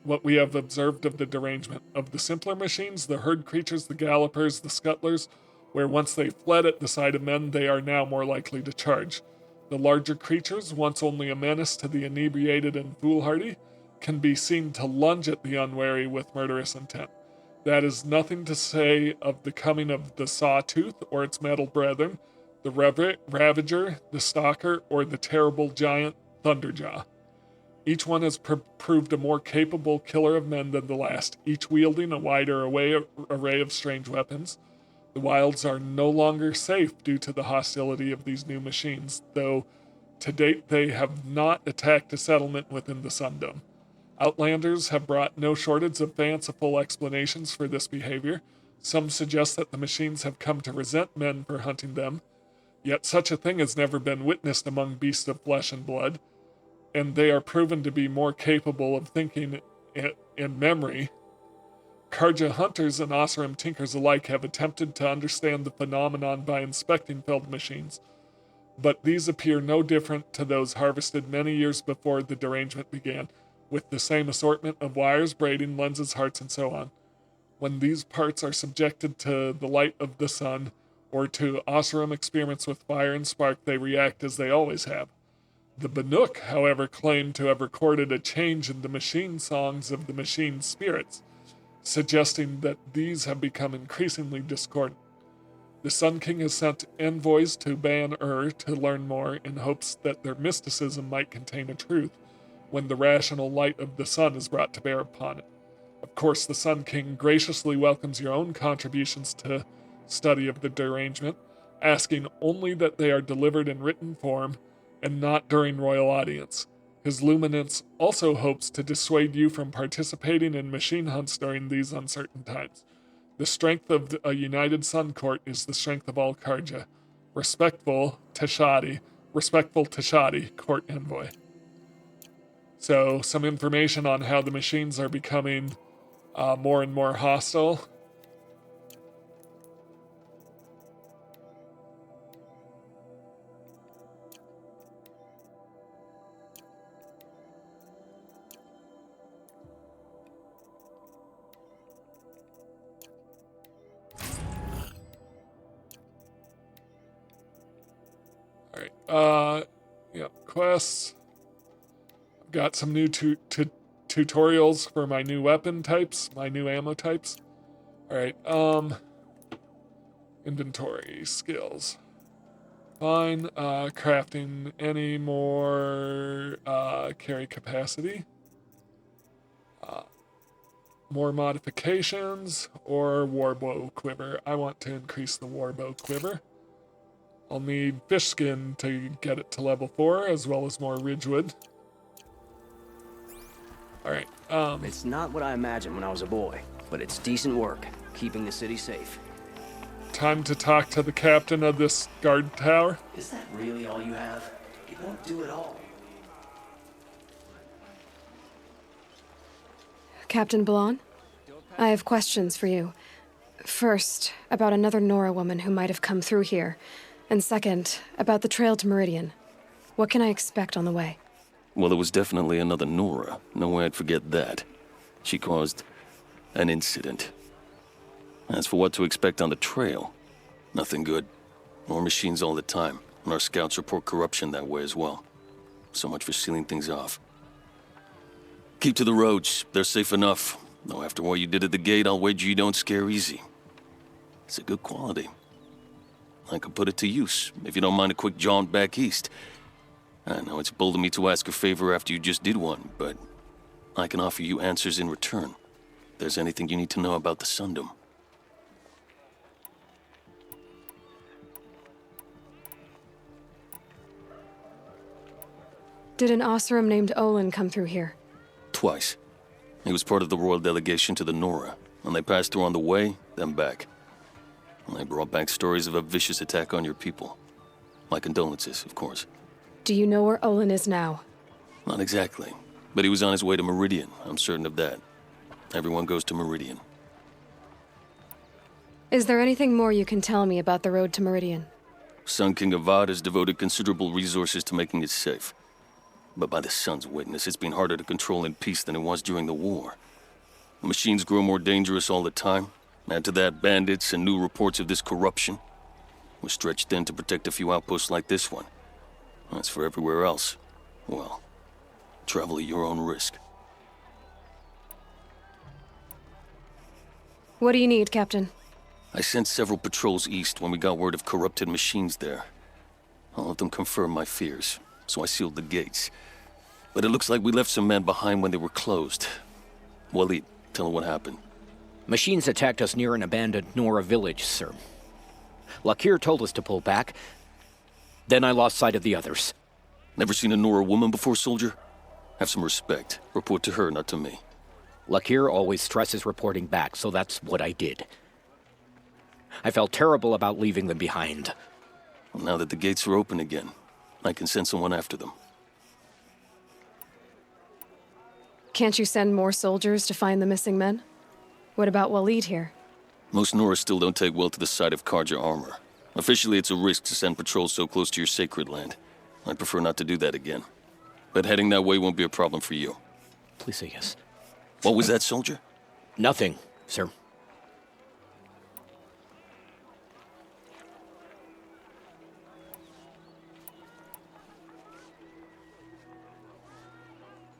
what we have observed of the derangement. Of the simpler machines, the herd creatures, the gallopers, the scuttlers, where once they fled at the sight of men, they are now more likely to charge. The larger creatures, once only a menace to the inebriated and foolhardy, can be seen to lunge at the unwary with murderous intent. That is nothing to say of the coming of the Sawtooth or its metal brethren, the Ravager, the Stalker, or the terrible giant Thunderjaw. Each one has proved a more capable killer of men than the last, each wielding a wider array of strange weapons. The wilds are no longer safe due to the hostility of these new machines, though to date they have not attacked a settlement within the Sundom. Outlanders have brought no shortage of fanciful explanations for this behavior. Some suggest that the machines have come to resent men for hunting them, yet such a thing has never been witnessed among beasts of flesh and blood, and they are proven to be more capable of thinking in memory. Karja hunters and Oseram tinkers alike have attempted to understand the phenomenon by inspecting felled machines, but these appear no different to those harvested many years before the derangement began, with the same assortment of wires, braiding, lenses, hearts, and so on. When these parts are subjected to the light of the sun, or to Oseram experiments with fire and spark, they react as they always have. The Banuk, however, claim to have recorded a change in the machine songs of the machine spirits, suggesting that these have become increasingly discordant. The Sun King has sent envoys to Ban-Ur to learn more in hopes that their mysticism might contain a truth when the rational light of the sun is brought to bear upon it. Of course, the Sun King graciously welcomes your own contributions to study of the derangement, asking only that they are delivered in written form and not during royal audience. His Luminance also hopes to dissuade you from participating in machine hunts during these uncertain times. The strength of a united Sun Court is the strength of all Karja. Respectful Teshadi, Court Envoy. So, some information on how the machines are becoming more and more hostile. Alright, quests. I've got some new tutorials for my new weapon types, my new ammo types. Alright, inventory, skills. Fine, crafting any more, carry capacity. More modifications, or warbow quiver. I want to increase the warbow quiver. I'll need fish skin to get it to level 4, as well as more ridgewood. Alright, It's not what I imagined when I was a boy, but it's decent work, keeping the city safe. time to talk to the captain of this guard tower. Is that really all you have? It won't do it all. Captain Blanc? I have questions for you. First, about another Nora woman who might have come through here. And second, about the trail to Meridian. What can I expect on the way? Well, it was definitely another Nora. No way I'd forget that. She caused an incident. As for what to expect on the trail, nothing good. More machines all the time, and our scouts report corruption that way as well. So much for sealing things off. Keep to the roads. They're safe enough. Though after what you did at the gate, I'll wager you don't scare easy. It's a good quality. I could put it to use, if you don't mind a quick jaunt back east. I know it's bold of me to ask a favor after you just did one, but I can offer you answers in return. If there's anything you need to know about the Sundom. Did an Oseram named Olin come through here? Twice. He was part of the royal delegation to the Nora, and they passed through on the way, then back. And they brought back stories of a vicious attack on your people. My condolences, of course. Do you know where Olin is now? Not exactly, but he was on his way to Meridian, I'm certain of that. Everyone goes to Meridian. Is there anything more you can tell me about the road to Meridian? Sun King Avad has devoted considerable resources to making it safe. But by the sun's witness, it's been harder to control in peace than it was during the war. The machines grow more dangerous all the time. Add to that bandits and new reports of this corruption. We're stretched thin to protect a few outposts like this one. As for everywhere else, well, travel at your own risk. What do you need, Captain? I sent several patrols east when we got word of corrupted machines there. All of them confirmed my fears, so I sealed the gates. But it looks like we left some men behind when they were closed. Walid, tell them what happened. Machines attacked us near an abandoned Nora village, sir. Lakir told us to pull back. Then I lost sight of the others. Never seen a Nora woman before, soldier? Have some respect. Report to her, not to me. Lakir always stresses reporting back, so that's what I did. I felt terrible about leaving them behind. Well, now that the gates are open again, I can send someone after them. Can't you send more soldiers to find the missing men? What about Waleed here? Most Nora still don't take well to the sight of Karja armor. Officially, it's a risk to send patrols so close to your sacred land. I'd prefer not to do that again. But heading that way won't be a problem for you. Please say yes. What was that, soldier? Nothing, sir.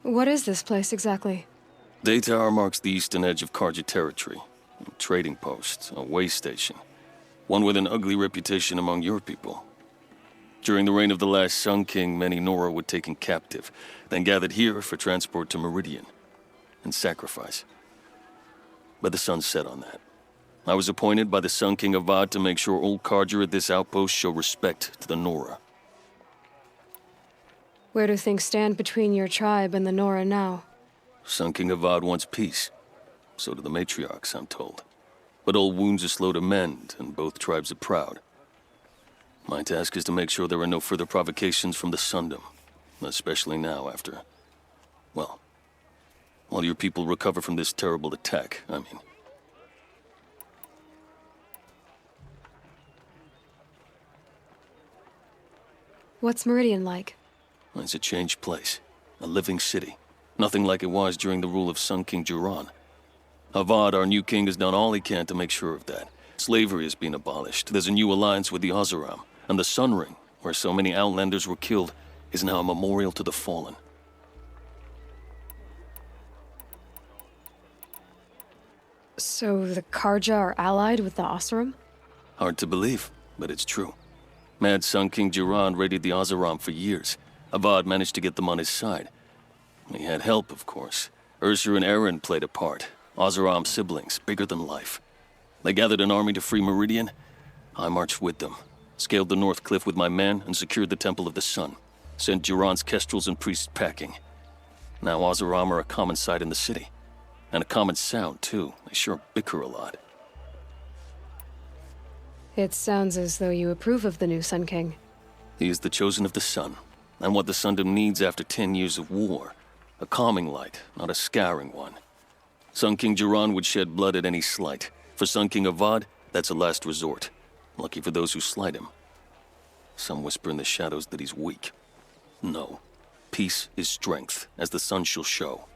What is this place exactly? Day Tower marks the eastern edge of Karja territory. A trading post, a way station. One with an ugly reputation among your people. During the reign of the last Sun King, many Nora were taken captive, then gathered here for transport to Meridian and sacrifice. But the sun set on that. I was appointed by the Sun King Avad to make sure old Karja at this outpost show respect to the Nora. Where do things stand between your tribe and the Nora now? Sun King Avad wants peace. So do the matriarchs, I'm told. But old wounds are slow to mend, and both tribes are proud. My task is to make sure there are no further provocations from the Sundom. Especially now after... well, while your people recover from this terrible attack, I mean. What's Meridian like? It's a changed place. A living city. Nothing like it was during the rule of Sun King Juran. Avad, our new king, has done all he can to make sure of that. Slavery has been abolished. There's a new alliance with the Oseram. And the Sun Ring, where so many Outlanders were killed, is now a memorial to the fallen. So the Karja are allied with the Oseram? Hard to believe, but it's true. Mad Sun King Juran raided the Oseram for years. Avad managed to get them on his side. He had help, of course. Ursur and Eren played a part. Oseram siblings, bigger than life. They gathered an army to free Meridian. I marched with them. Scaled the North Cliff with my men and secured the Temple of the Sun. Sent Juran's kestrels and priests packing. Now Oseram are a common sight in the city. And a common sound, too. They sure bicker a lot. It sounds as though you approve of the new Sun King. He is the chosen of the Sun, and what the Sundom needs after 10 years of war. A calming light, not a scouring one. Sun King Juran would shed blood at any slight. For Sun King Avad, that's a last resort. Lucky for those who slight him. Some whisper in the shadows that he's weak. No. Peace is strength, as the sun shall show.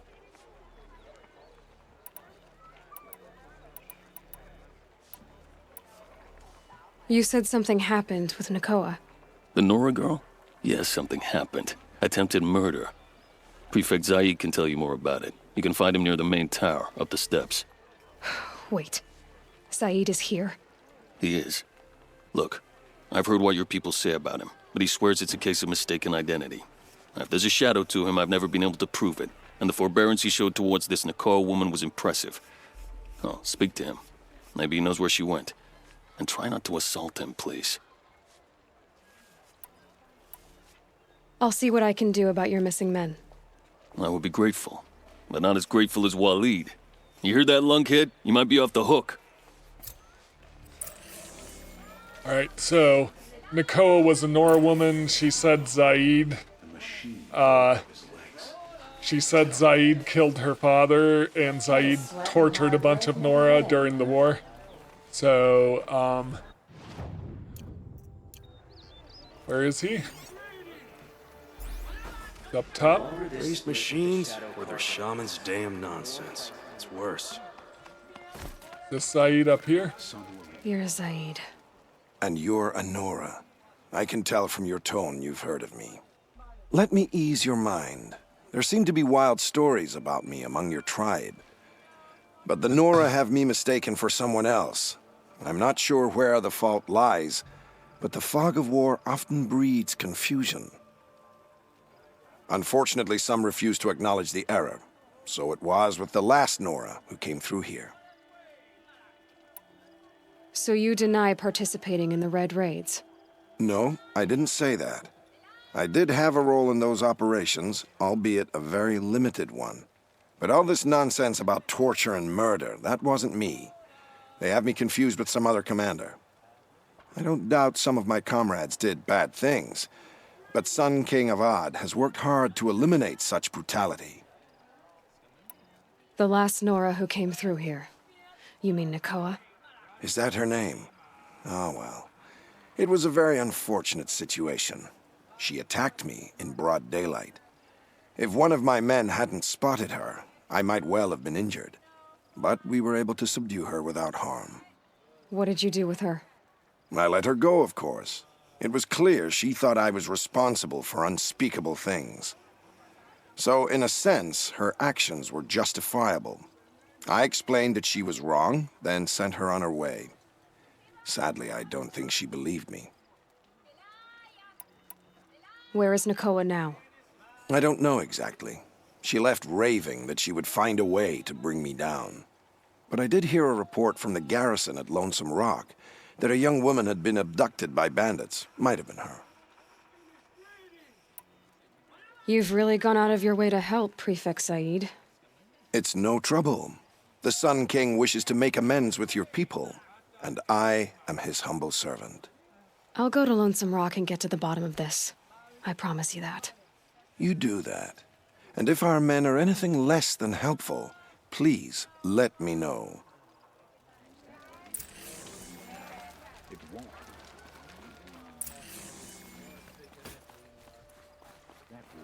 You said something happened with Nakoa. The Nora girl? Yes, something happened. Attempted murder. Prefect Zaid can tell you more about it. You can find him near the main tower, up the steps. Wait. Zaid is here? He is. Look, I've heard what your people say about him, but he swears it's a case of mistaken identity. If there's a shadow to him, I've never been able to prove it, and the forbearance he showed towards this Nakoa woman was impressive. Oh, speak to him. Maybe he knows where she went. And try not to assault him, please. I'll see what I can do about your missing men. I would be grateful, but not as grateful as Waleed. You hear that, lunkhead? You might be off the hook. Alright, so Nakoa was a Nora woman. She said Zaid. She said Zaid killed her father, and Zaid tortured a bunch of Nora during the war. So, where is he? Up top? These machines or their shaman's damn nonsense. It's worse. This Zaid up here? You're Zaid. And you're a Nora. I can tell from your tone you've heard of me. Let me ease your mind. There seem to be wild stories about me among your tribe. But the Nora have me mistaken for someone else. I'm not sure where the fault lies, but the fog of war often breeds confusion. Unfortunately, some refuse to acknowledge the error. So it was with the last Nora who came through here. So you deny participating in the Red Raids? No, I didn't say that. I did have a role in those operations, albeit a very limited one. But all this nonsense about torture and murder, that wasn't me. They have me confused with some other commander. I don't doubt some of my comrades did bad things, but Sun King Avad has worked hard to eliminate such brutality. The last Nora who came through here. You mean Nakoa? Is that her name? Oh, well. It was a very unfortunate situation. She attacked me in broad daylight. If one of my men hadn't spotted her, I might well have been injured. But we were able to subdue her without harm. What did you do with her? I let her go, of course. It was clear she thought I was responsible for unspeakable things. So, in a sense, her actions were justifiable. I explained that she was wrong, then sent her on her way. Sadly, I don't think she believed me. Where is Nakoa now? I don't know exactly. She left raving that she would find a way to bring me down. But I did hear a report from the garrison at Lonesome Rock that a young woman had been abducted by bandits. Might have been her. You've really gone out of your way to help, Prefect Said. It's no trouble. The Sun King wishes to make amends with your people, and I am his humble servant. I'll go to Lonesome Rock and get to the bottom of this. I promise you that. You do that. And if our men are anything less than helpful, please let me know.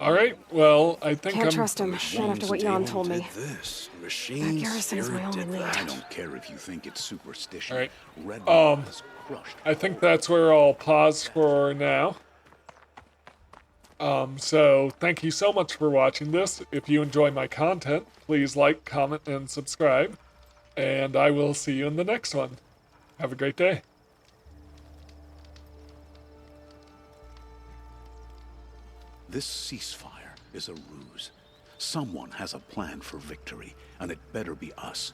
All right, well, I think Can't I'm... trust him, not after what Jan told me. This That machine garrison is my only lead. I don't care if you think it's superstition. All right. Red Bull is crushed. I think that's where I'll pause for now. So thank you so much for watching this. If you enjoy my content, please like, comment, and subscribe. And I will see you in the next one. Have a great day. This ceasefire is a ruse. Someone has a plan for victory, and it better be us.